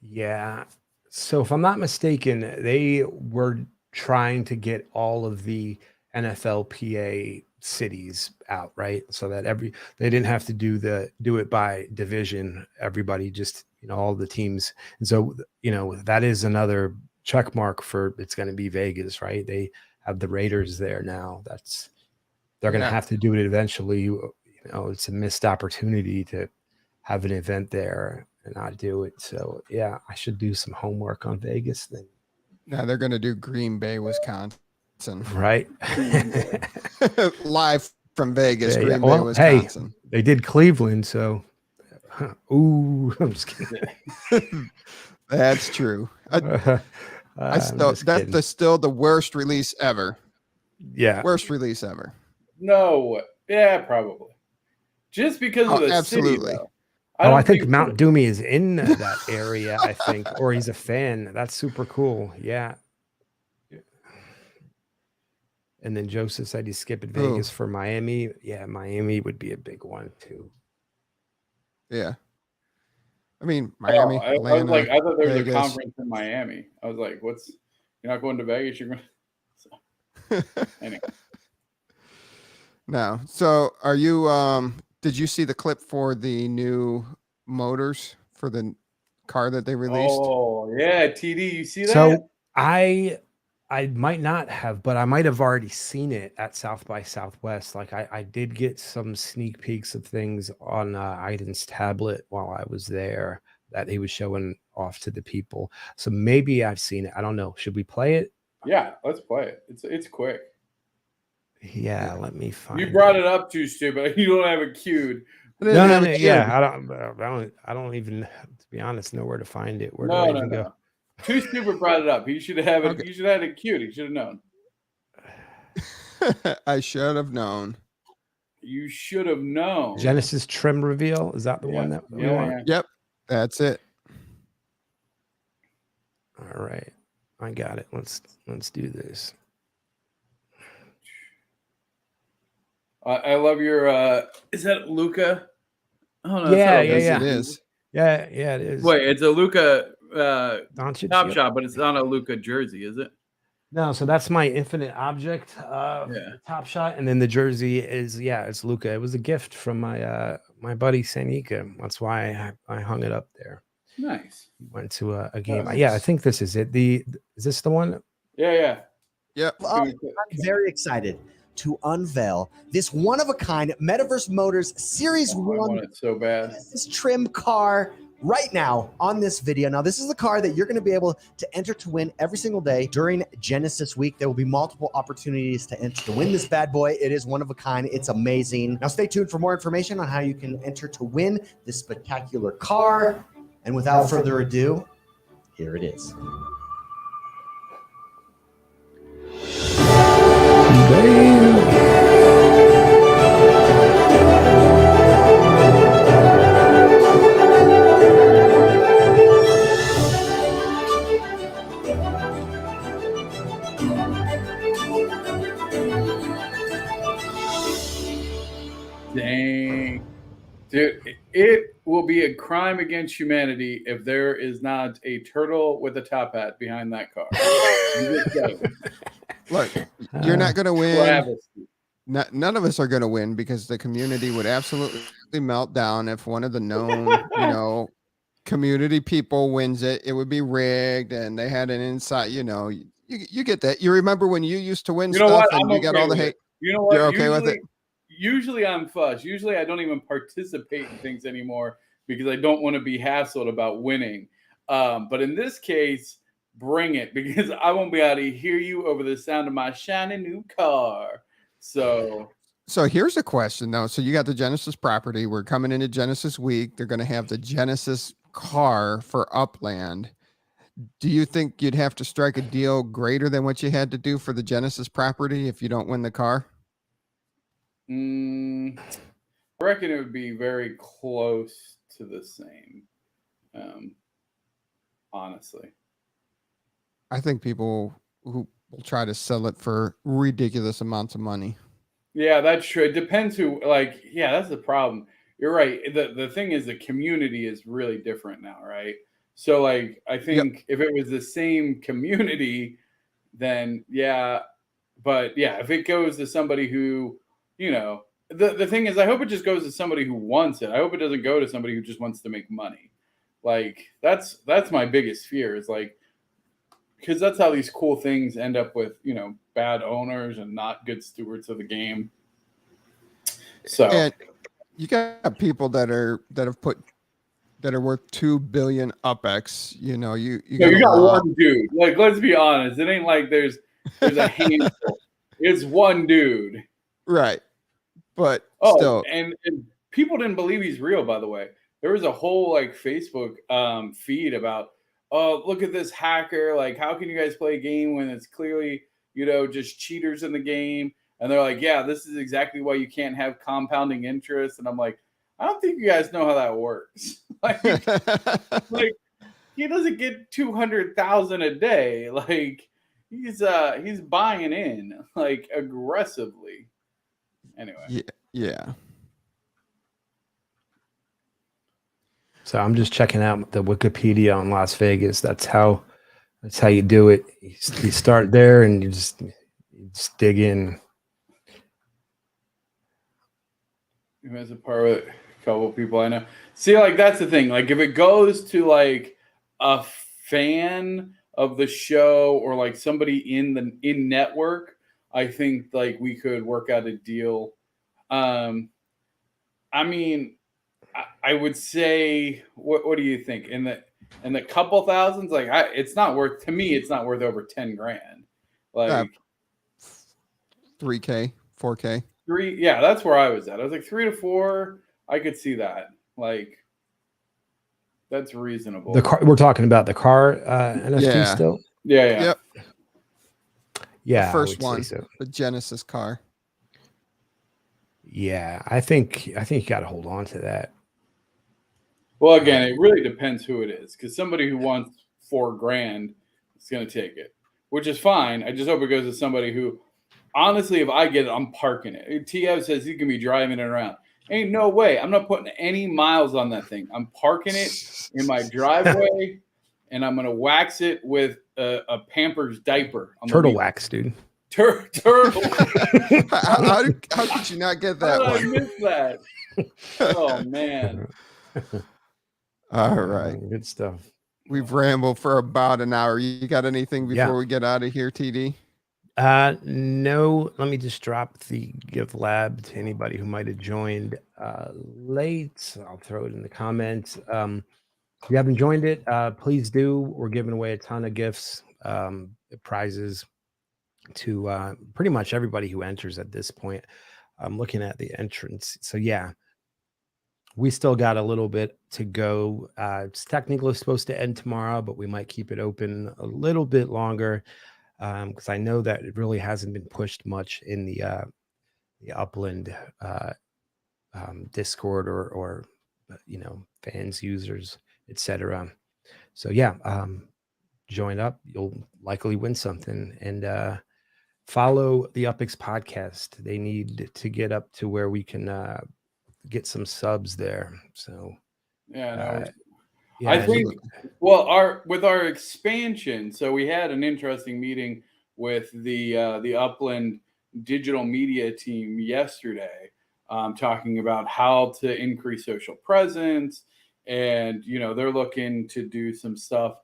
Yeah. So if I'm not mistaken, they were trying to get all of the NFLPA cities out, right? So that they didn't have to do it by division. Everybody just, all the teams. And so, that is another check mark for it's going to be Vegas, right? They have the Raiders there now. They're going to have to do it eventually. It's a missed opportunity to have an event there and not do it. So yeah, I should do some homework on Vegas then. Now they're going to do Green Bay, Wisconsin. Right. Live from Vegas, Green Bay, Wisconsin. Hey, they did Cleveland, so ooh, I'm just kidding. That's true. That's still the worst release ever. Yeah. Worst release ever. No. Yeah, probably. Just because of the absolutely. City, I think Mount Doomy is in that area, I think, or he's a fan. That's super cool. Yeah. And then Joseph said he's skipping Vegas for Miami. Yeah, Miami would be a big one too. Yeah. I mean, Miami, Atlanta, I thought there was Vegas. a conference in Miami. I was like, you're not going to Vegas? You're going to... So, anyway. No. So are you, did you see the clip for the new motors for the car that they released? Oh, yeah. TD, you see that? So I might not have, but I might have already seen it at South by Southwest. Like I did get some sneak peeks of things on Aiden's tablet while I was there that he was showing off to the people. So maybe I've seen it. I don't know. Should we play it? Yeah, let's play it. It's quick. Yeah, let me find. You brought it up too, Stu, but you don't have it queued. No. Yeah, I don't even, to be honest, know where to find it. Where do I even go? Too stupid brought it up. He should have it. Okay. You should have had it queued. He should have known. I should have known. You should have known. Genesis trim reveal. Is that the one that we want? Yeah. Yep. That's it. All right. I got it. Let's do this. I love your is that Luca? Oh no, yeah. It is. Yeah, it is. Wait, it's a Luca Top Shot, but it's not a Luca jersey, is it? No, so that's my infinite object Top Shot, and then the jersey is it's Luca. It was a gift from my my buddy Sanika. That's why I hung it up there. Nice. Went to a game. Nice. Yeah, I think this is it. Is this the one? Yeah. I'm very excited to unveil this one-of-a-kind Metaverse Motors Series 1. I want it so bad. This trim car right now on this video. Now, this is the car that you're going to be able to enter to win every single day during Genesis Week. There will be multiple opportunities to enter to win this bad boy. It is one of a kind. It's amazing. Now, stay tuned for more information on how you can enter to win this spectacular car. And without further ado, here it is. Dang. Dude, it will be a crime against humanity if there is not a turtle with a top hat behind that car. Look, you're not going to win. None of us are going to win because the community would absolutely melt down if one of the known, community people wins it. It would be rigged, and they had an inside. You get that. You remember when you used to win stuff and you got all the hate. You know what? You're okay with it. usually I'm fussed. Usually I don't even participate in things anymore because I don't want to be hassled about winning. But in this case, bring it, because I won't be able to hear you over the sound of my shiny new car. So here's a question though. So you got the Genesis property. We're coming into Genesis week. They're going to have the Genesis car for Upland. Do you think you'd have to strike a deal greater than what you had to do for the Genesis property if you don't win the car? I reckon it would be very close to the same. Honestly, I think people who will try to sell it for ridiculous amounts of money. Yeah, that's true. It depends who, like, yeah, that's the problem. You're right. The thing is, the community is really different now, right? So, like, I think if it was the same community, then yeah. But yeah, if it goes to somebody who, the thing is, I hope it just goes to somebody who wants it. I hope it doesn't go to somebody who just wants to make money. Like, that's my biggest fear, is like, because that's how these cool things end up with, bad owners and not good stewards of the game. So, and you got people that are worth 2 billion UPX. You got one dude. Like, let's be honest, it ain't like there's a handful. It's one dude, right? But still, and people didn't believe he's real. By the way, there was a whole like Facebook feed about, oh, look at this hacker. Like, how can you guys play a game when it's clearly, just cheaters in the game? And they're like, yeah, this is exactly why you can't have compounding interest. And I'm like, I don't think you guys know how that works. like he doesn't get 200,000 a day. Like, he's buying in like aggressively. Anyway. Yeah. So I'm just checking out the Wikipedia on Las Vegas. That's how you do it. You start there and you just dig in. As a part with a couple of people I know. See, like, that's the thing. Like, if it goes to like a fan of the show or like somebody in network, I think like we could work out a deal. I mean, I would say, what do you think? In the couple thousands, like, it's not worth, to me, it's not worth over 10 grand. Like 3K, 4K. Yeah, that's where I was at. I was like 3 to 4. I could see that. Like, that's reasonable. The car, we're talking about the car NFT still. Yeah. Yep. Yeah. The first one, the Genesis car. Yeah, I think you got to hold on to that. Well, again, it really depends who it is, because somebody who wants $4 grand is going to take it, which is fine. I just hope it goes to somebody who, honestly, if I get it, I'm parking it. TDavis says he can be driving it around. Ain't no way. I'm not putting any miles on that thing. I'm parking it in my driveway, and I'm going to wax it with a Pampers diaper. Turtle wax, dude. Turtle. How could you not get that How one? did I miss that? Oh, man. All right. Good stuff. We've rambled for about an hour. You got anything before we get out of here, TD? No, let me just drop the Give Lab to anybody who might have joined late. I'll throw it in the comments. If you haven't joined it, please do. We're giving away a ton of gifts, prizes to pretty much everybody who enters at this point. I'm looking at the entrance. So yeah, we still got a little bit to go. It's technically supposed to end tomorrow, but we might keep it open a little bit longer. Because I know that it really hasn't been pushed much in the Upland Discord or fans, users, etc. So yeah, join up. You'll likely win something, and follow the UPX Podcast. They need to get up to where we can get some subs there. So yeah. I think, well, with our expansion, so we had an interesting meeting with the Upland digital media team yesterday, talking about how to increase social presence, and they're looking to do some stuff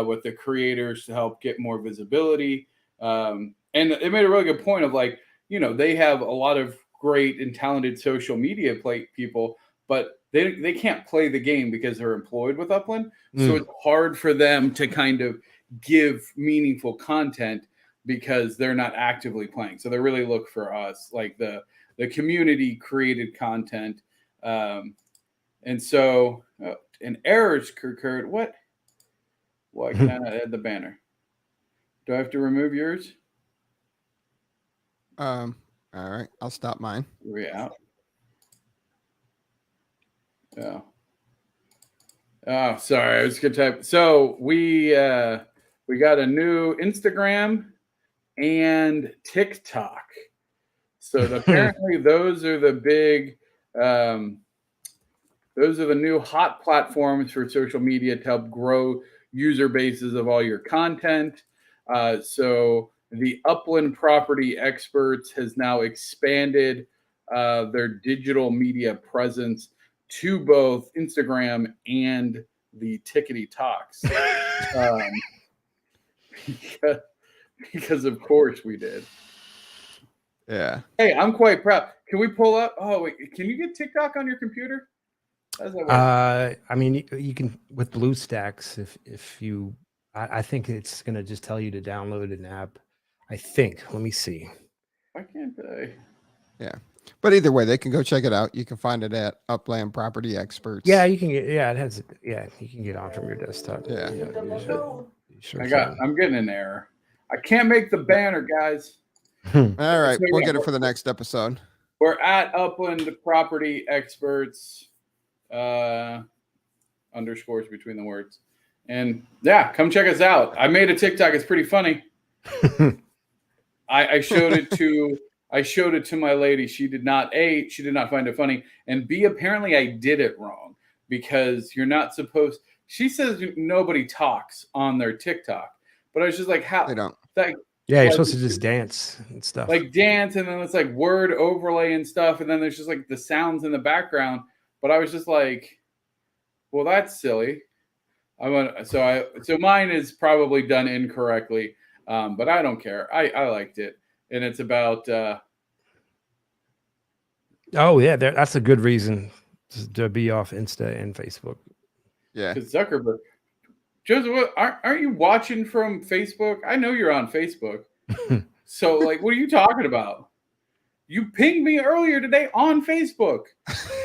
with the creators to help get more visibility. And they made a really good point of like, they have a lot of great and talented social media people, but they can't play the game because they're employed with Upland. So it's hard for them to kind of give meaningful content because they're not actively playing. So they really look for us, like the community created content. And so an errors occurred. What? Why can't I add the banner? Do I have to remove yours? All right, I'll stop mine. We're out. Yeah. Oh, sorry. I was gonna type. So we got a new Instagram and TikTok. So apparently those are the big those are the new hot platforms for social media to help grow user bases of all your content. So the Upland Property Experts has now expanded their digital media presence to both Instagram and the Tickety Talks. Because of course we did. Yeah. Hey, I'm quite proud. Can we pull up? Oh, wait. Can you get TikTok on your computer? How does that work? I mean, you can with BlueStacks. If you, I think it's gonna just tell you to download an app. I think. Let me see. Why can't I? Yeah. But either way, they can go check it out. You can find it at Upland Property Experts. Yeah, you can get. Yeah, it has. Yeah, you can get on from your desktop. Yeah. You sure I'm getting an error. I can't make the banner, guys. All right, we'll get it for the next episode. We're at Upland Property Experts. Underscores between the words. And yeah, come check us out. I made a TikTok. It's pretty funny. I showed it to my lady. She did not find it funny. And B, apparently I did it wrong because you're not supposed. She says nobody talks on their TikTok. But I was just like, how? They don't. Yeah, you're supposed to just dance and stuff. Like dance, and then it's like word overlay and stuff, and then there's just like the sounds in the background. But I was just like, well, that's silly. So mine is probably done incorrectly, but I don't care. I liked it, and it's about. Oh yeah, that's a good reason to be off Insta and Facebook. Yeah, Zuckerberg. Joseph, aren't you watching from Facebook? I know you're on Facebook. So, like, what are you talking about? You pinged me earlier today on Facebook.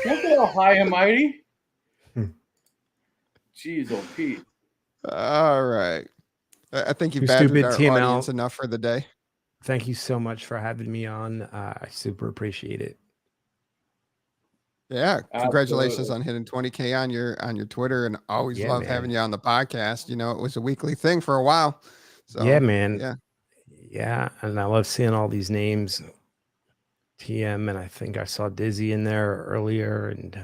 Don't get all high and mighty. Jeez, old Pete. All right. I think you've Too badgered stupid, our TML. audience enough for the day. Thank you so much for having me on. I super appreciate it. Yeah, congratulations Absolutely. on hitting 20K on your Twitter, and always Yeah, love man. having you on the podcast. You know, it was a weekly thing for a while. So Yeah, man. Yeah. And I love seeing all these names. TM, and I think I saw Dizzy in there earlier, and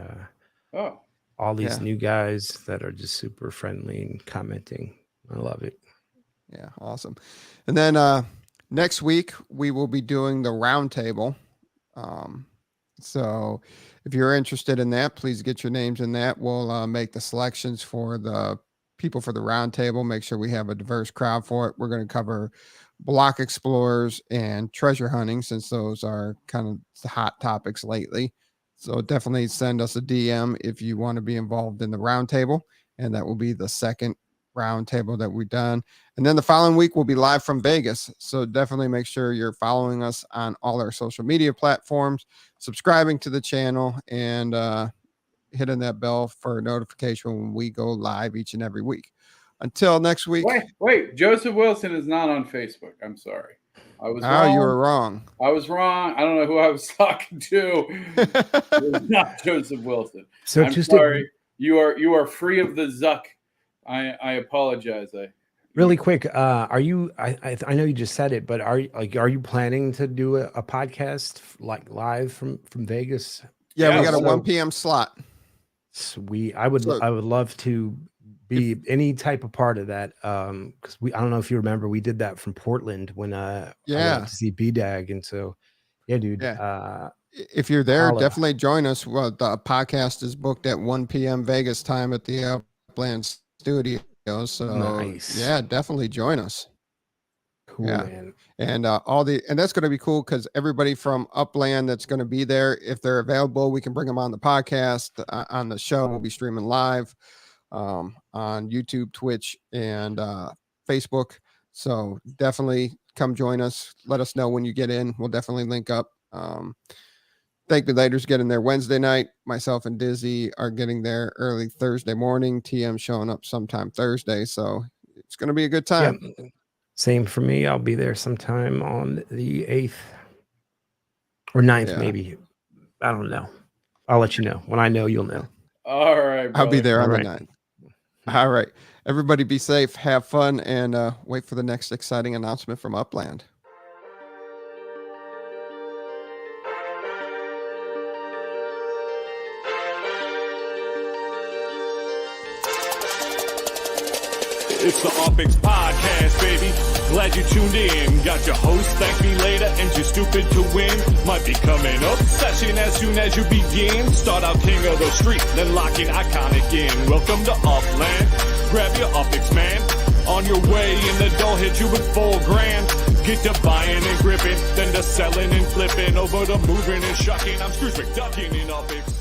all these new guys that are just super friendly and commenting. I love it. Yeah, awesome. And then next week we will be doing the roundtable. So if you're interested in that, please get your names in that. We'll make the selections for the people for the roundtable. Make sure we have a diverse crowd for it. We're going to cover block explorers and treasure hunting, since those are kind of the hot topics lately. So definitely send us a DM if you want to be involved in the roundtable, and that will be the second roundtable that we've done. And then the following week we'll be live from Vegas. So definitely make sure you're following us on all our social media platforms, subscribing to the channel, and hitting that bell for a notification when we go live each and every week. Until next week. Wait. Joseph Wilson is not on Facebook. I'm sorry. I was wrong. You were wrong. I was wrong. I don't know who I was talking to. It was not Joseph Wilson. So I'm just sorry. You are free of the Zuck. I apologize. Really quick, are you? I know you just said it, but are you planning to do a podcast like live from Vegas? Yeah, we got a 1 p.m. slot. Sweet. I would love to be any type of part of that. Because I don't know if you remember, we did that from Portland when I went to see BDag, and so yeah, dude. Yeah. If you're there, definitely join us. Well, the podcast is booked at 1 p.m. Vegas time at the Upland Studios. So nice. Yeah, definitely join us. Cool, Yeah. man. And and that's going to be cool because everybody from Upland that's going to be there, if they're available, we can bring them on the podcast, on the show. We'll be streaming live on YouTube, Twitch, and Facebook. So definitely come join us. Let us know when you get in. We'll definitely link up. ThankMeLater's getting there Wednesday night. Myself and Dizzy are getting there early Thursday morning. TM showing up sometime Thursday. So it's going to be a good time. Yep. Same for me. I'll be there sometime on the 8th or 9th, maybe. I don't know. I'll let you know. When I know, you'll know. All right, brother. I'll be there on All the right. 9th. All right. Everybody be safe, have fun, and wait for the next exciting announcement from Upland. It's the UPX Podcast, baby. Glad you tuned in. Got your host, Thank Me Later, and you're stupid to win. Might be coming up session as soon as you begin. Start out king of the street, then lock in iconic in. Welcome to Upland. Grab your UPX, man. On your way in the door, hit you with $4,000. Get to buying and gripping, then to selling and flipping. Over to moving and shucking. I'm Scrooge McDuckin' in UPX.